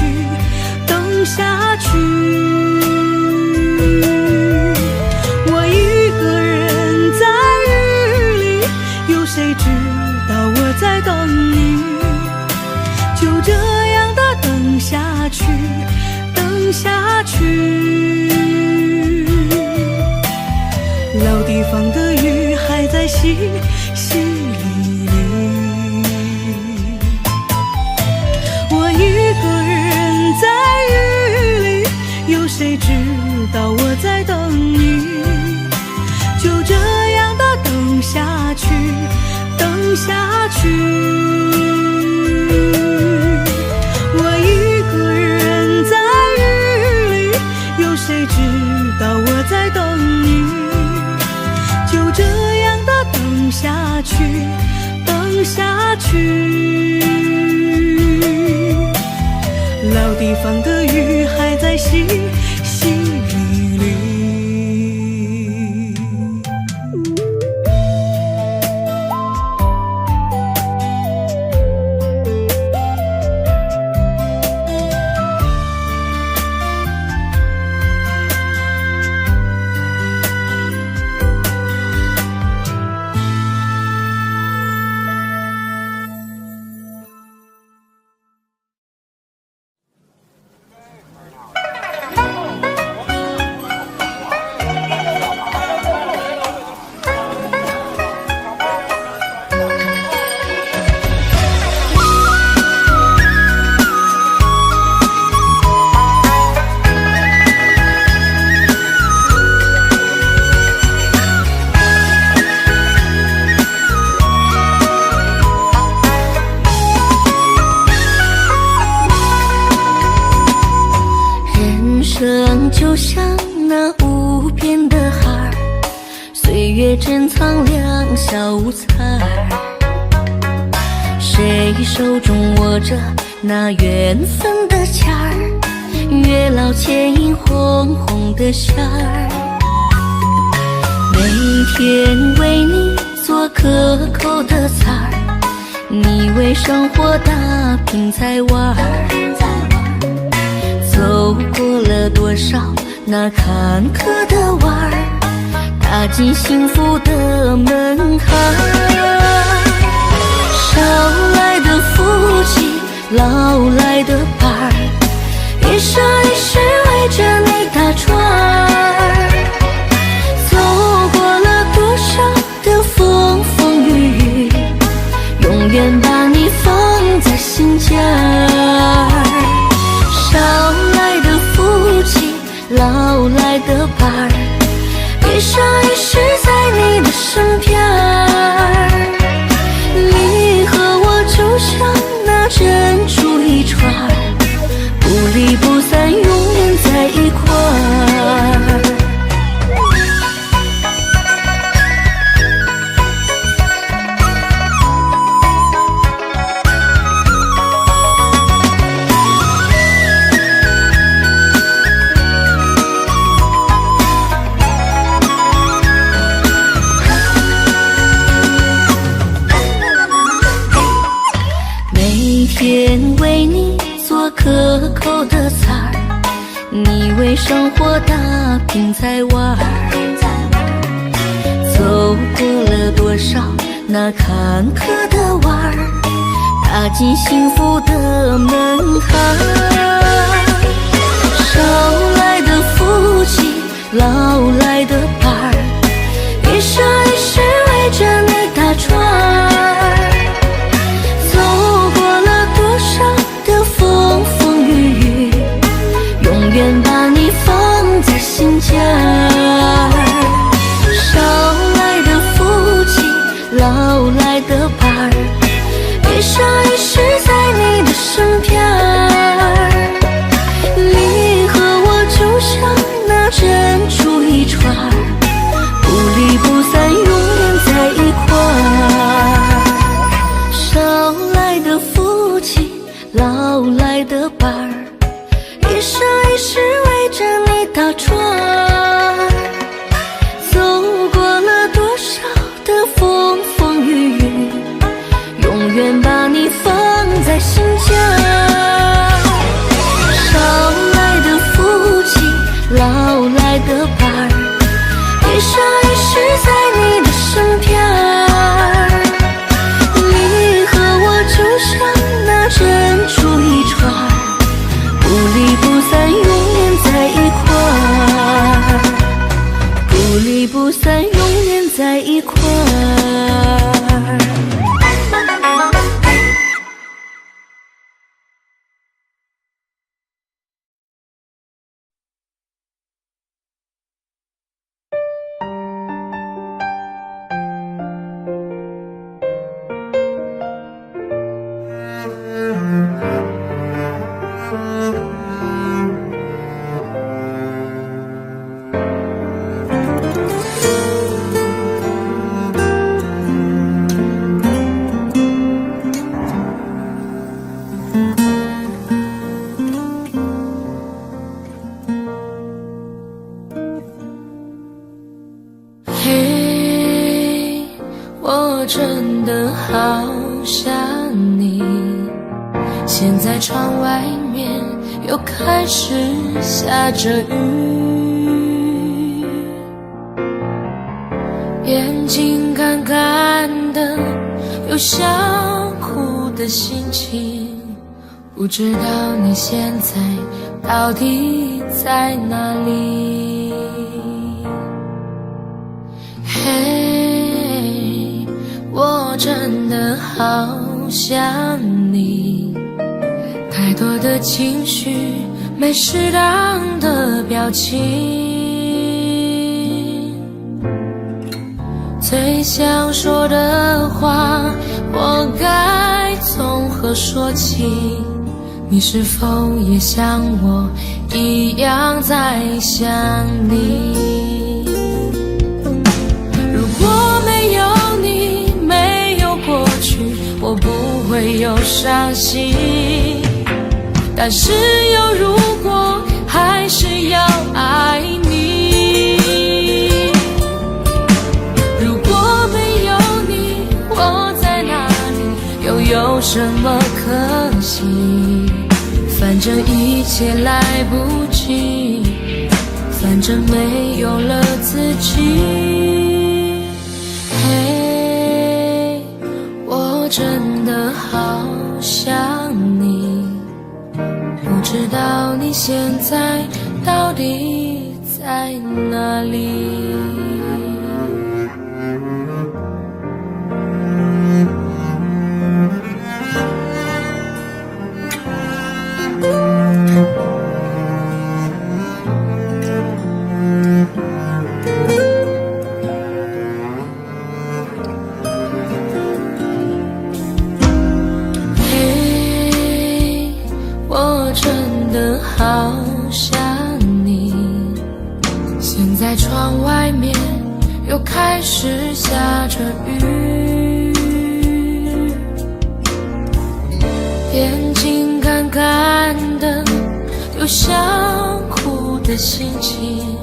等下去。我一个人在雨里，有谁知道我在等你，就这样的等下去，等下去。老地方的雨还在淅淅沥沥，我一个人在雨里，有谁知道我在等你，就这样的等下去，等下去。我一个人在雨里，有谁知道我在等你，就这样的等下去，等下去。老地方的雨还在淅淅沥沥。谁手中握着那缘分的签儿，月老牵引红红的线儿，每天为你做可口的菜儿，你为生活打拼在玩儿，走过了多少那坎坷的弯儿，踏进幸福的门槛儿。少来的福气，老来的伴儿，一生一世围着你打转儿，走过了多少的风风雨雨，永远把你放在心尖儿。少来的福气，老来的伴儿，一生一世在你的身边儿。你和我就像那珍珠一串，不离不散，永远在一块儿。天为你做可口的菜儿，你为生活打拼在玩儿，走过了多少那坎坷的弯儿，踏进幸福的门槛儿。少来的福气，老来的伴儿，一生一世围着你打转儿，永远把你放在心尖儿。少来的福气，老来的伴儿，一生一世在你的身边儿。你和我就像那珍珠一串，不离不散，永远在一块儿。少来的福气，老来的伴儿，一生一世围着你打转儿，走过了多少的风风雨雨，永远把你放在心尖儿。少来的福气，老来的伴儿，一生一世在你的身边儿。你和我就像那珍珠一串，不离不散，永远在一块儿，不离不散，永远在一块儿。嘿，我真的好想你，现在窗外面又开始下着雨，眼睛干干的，有想哭的心情，不知道你现在到底在哪里。嘿，我真的好想你，太多的情绪，没适当的表情，最想说的话，我该从何说起？你是否也像我一样在想你？如果没有你，没伤心。但是有如果，还是要爱你。如果没有你，我在哪里，又有什么可惜？反正一切来不及，反正没有了自己。嘿，我真的好想你，不知道你现在到底在哪里？好想你，现在窗外面又开始下着雨，眼睛干干的，有想哭的心情，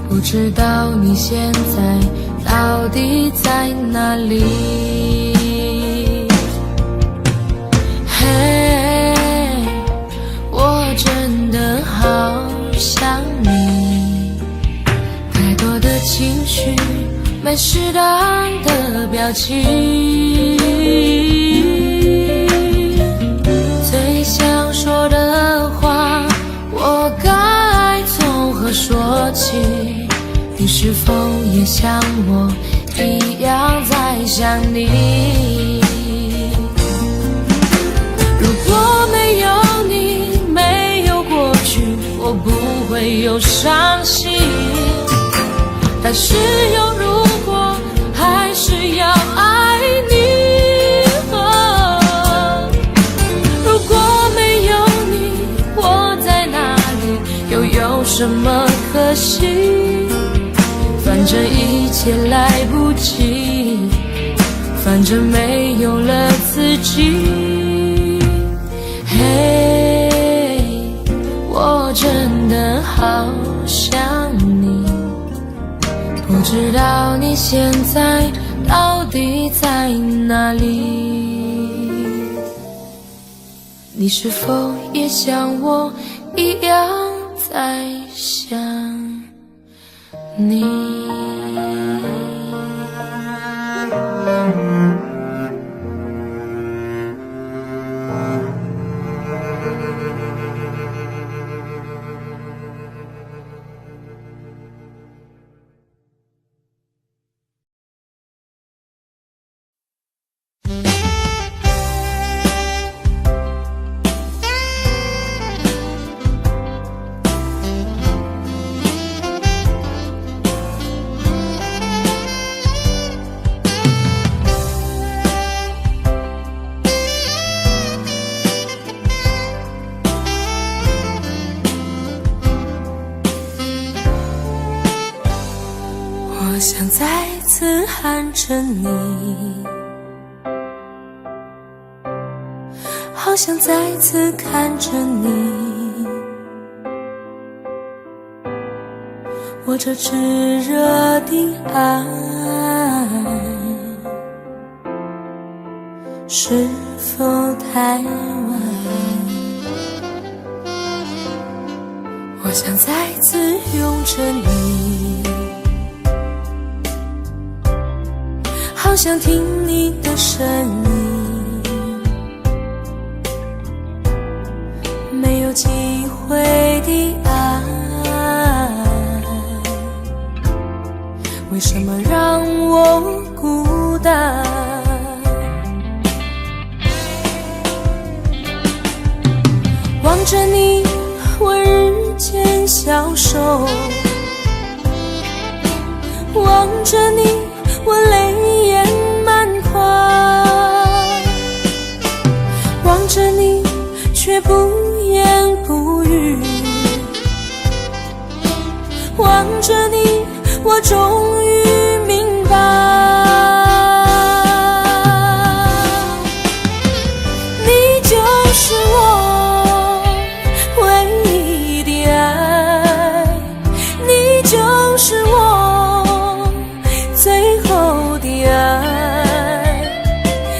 不知道你现在到底在哪里？真的好想你，太多的情绪，没适当的表情，最想说的话，我该从何说起？你是否也像我一样在想你？如果没有你，我不会有伤心，但是有如果，还是要爱你。如果没有你，我在哪里，又有什么可惜？反正一切来不及，反正没有了自己。我真的好想你，不知道你现在到底在哪里？你是否也像我一样在想你？我想再次喊着你，好想再次看着你，我这炙热的爱是否太晚？我想再次拥着你，好想听你的声音，没有机会的爱，为什么让我孤单？望着你，我日渐消瘦，望着你，我泪眼满眶，望着你却不言不语，望着你，我终于明白，你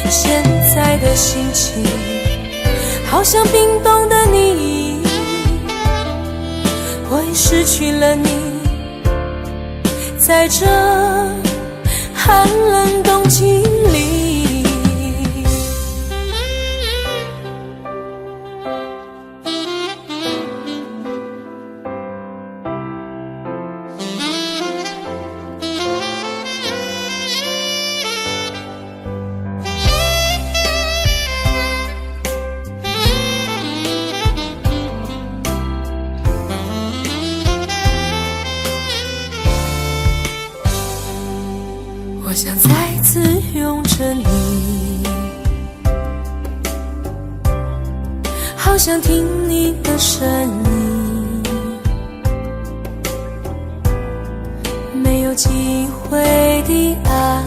现在的心情好像冰冻的你，我已失去了你，在这寒冷冬季里。我想再次拥着你，好想听你的声音，没有机会的爱，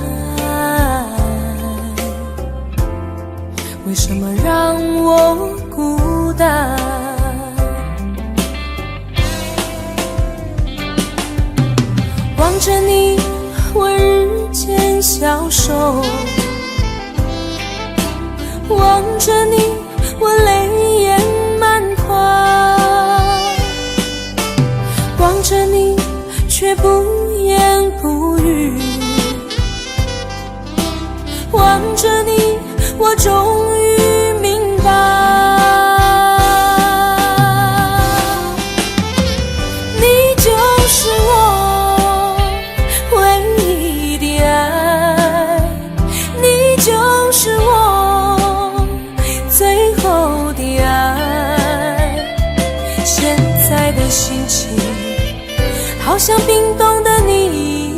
为什么让我孤单？望着你，我日渐消瘦，望着你，我泪眼满眶，望着你，却不言不语，望着你，我终于明白，你就是我唯一的爱，你就是我最后的爱。现在的心情好像冰冻的你，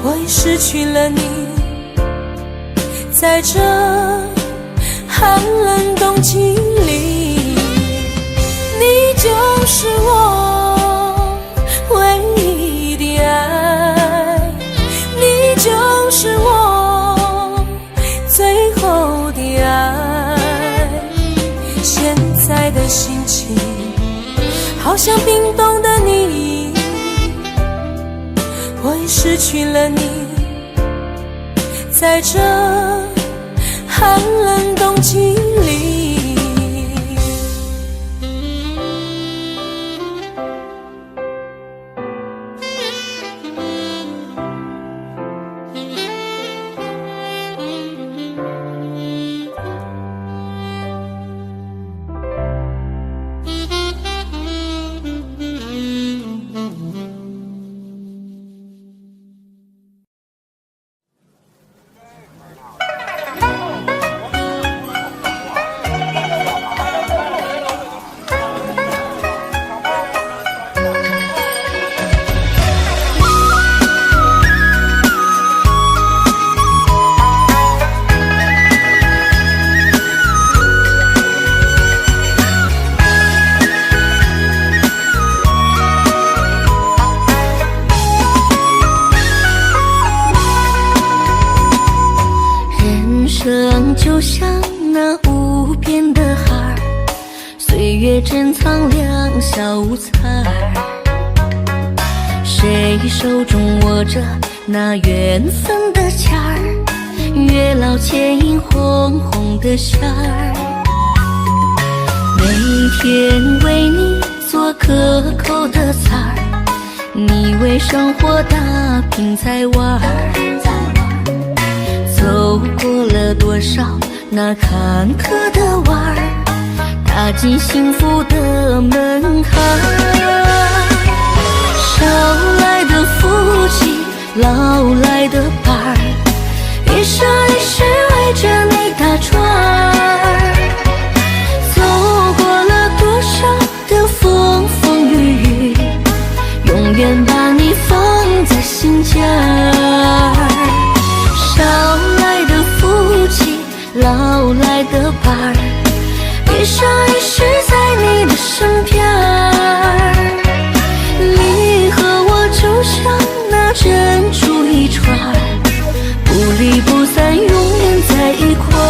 我已失去了你，在这寒冷冬季里，你就是我唯一的爱，你就是我最后的爱。现在的心情好像冰冻的你，我已失去了你，在这寒冷冬季里。就像那无边的海儿，岁月珍藏两小无猜。谁手中握着那缘分的签儿，月老牵引红红的线儿。每天为你做可口的菜儿，你为生活打拼在玩儿。走过了多少那坎坷的弯儿，踏进幸福的门槛。少来的福气，老来的伴儿，一生一世围着你打转儿。走过了多少的风风雨雨，永远把你放在心间儿。少来的福气，老来的伴儿，一生一世在你的身边儿。你和我就像那珍珠一串，不离不散，永远在一块儿。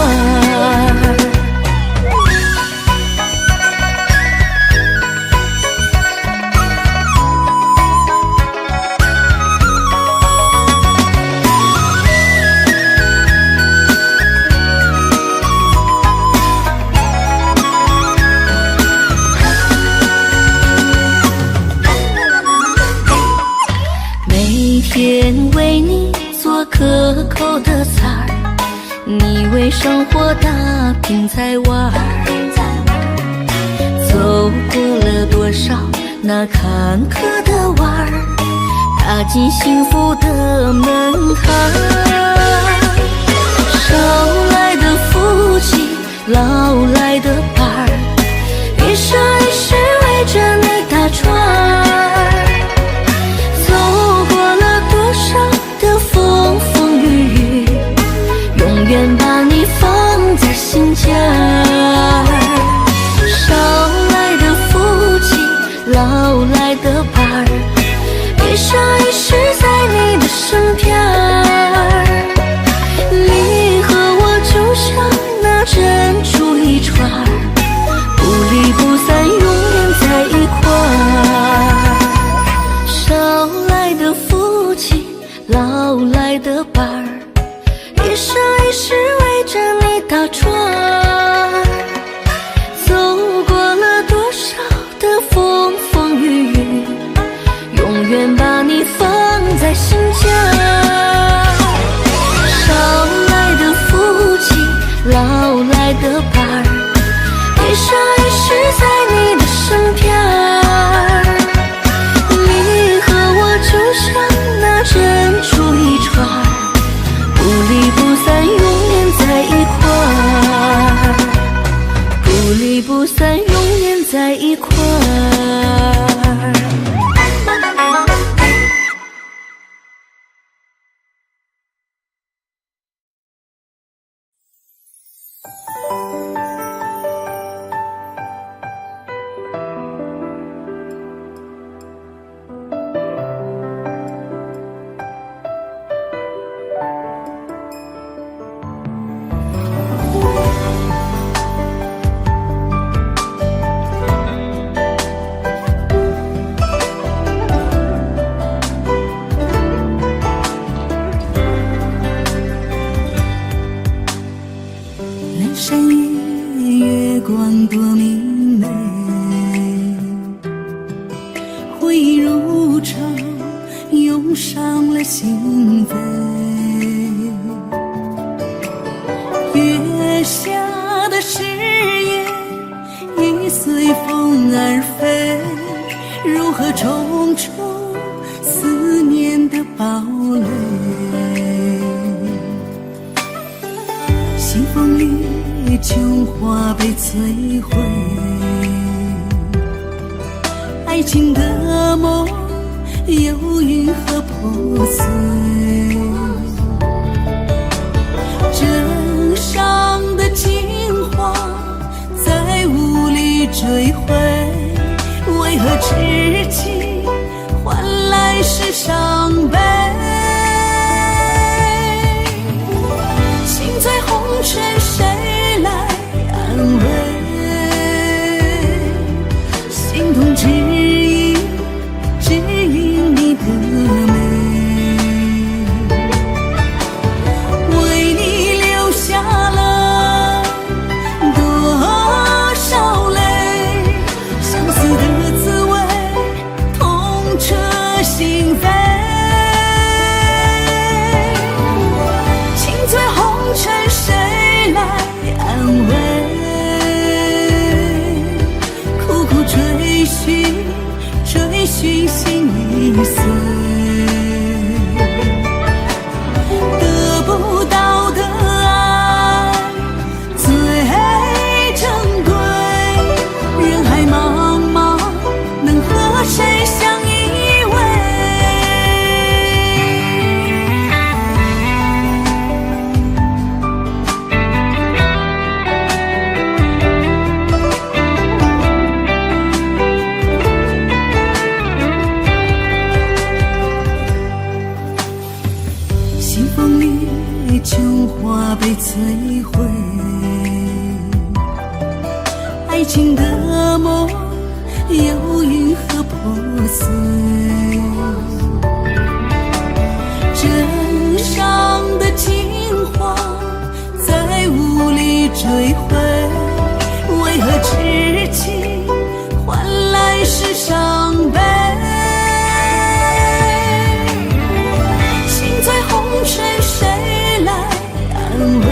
生活打拼才玩，走过了多少那坎坷的弯儿，踏进幸福的门槛。少来的福气，老来的伴儿，一生一世围着你打转儿，走过了多少的风风雨雨，永远把你放在心间儿。少来的福气，老来的伴儿，一生一世在你的身边儿。你和我就像那珍珠一串儿，不离不散，永远在一块儿。少来的福气，老来的伴儿，一生一世围着你打转儿，走过了多少的风风雨雨，永远把你放在心间儿。少来的福气，老来的伴儿，一生一世在你的身边儿。你和我就像那珍珠一串儿，不离不散，永远在一块儿，不离不散，永远在一块儿。南山夜，月光多明媚，回忆如潮，涌上了心扉。月下的誓言已随风而飞，如何重重思念的堡垒？西风里，琼花被摧毁，爱情的梦又因何破碎？枕上的金花再无力追回，为何痴情换来是伤悲？心醉红尘，谁来安慰？心痛只因你的美，为你流下了多少泪，相思的滋味痛彻心扉。心醉红尘，谁来安慰？苦苦追寻，追寻心已碎，得不到的爱最珍贵。人海茫茫，能和谁相依偎？西风里，琼花被摧毁，爱情的梦又因何破碎？枕上的金花再无力追回，为何痴情换来是伤悲？心醉红尘，谁来安慰？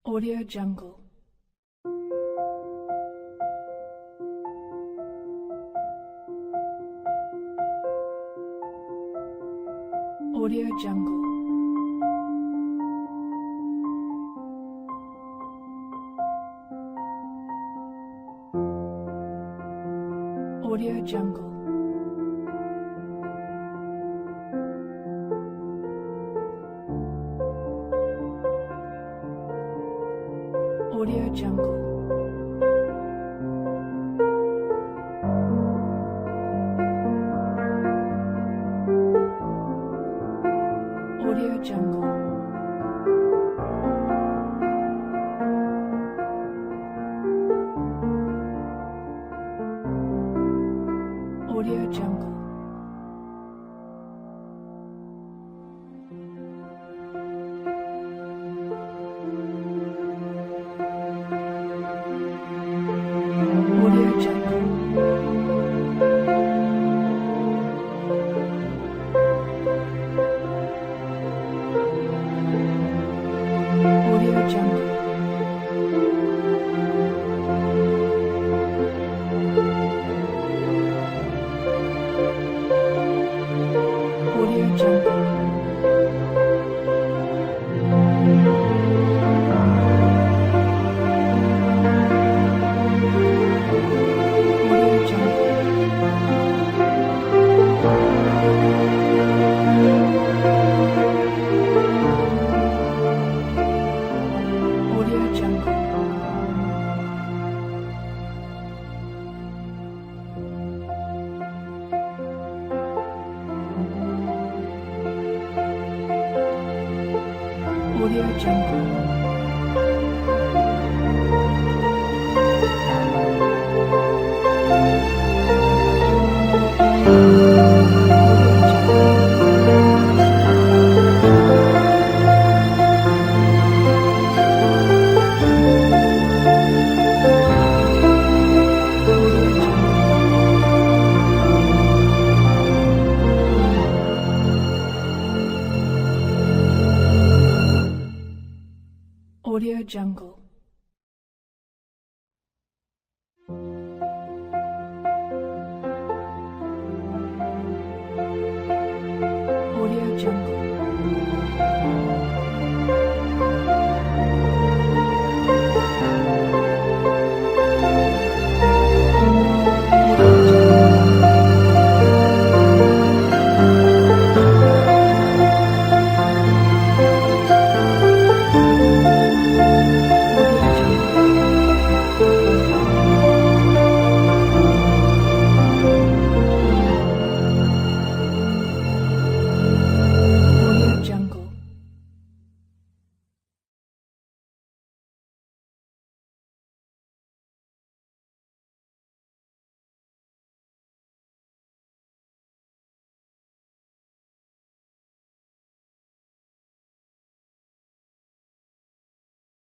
Audio Jungle. Audio Jungle. Audio Jungle. Audio Jungle. Audio Jungle. Audio Jungle. Audio Jungle. Audio Jungle. Audio Jungle. Audio Jungle. Audio Jungle. Audio Jungle.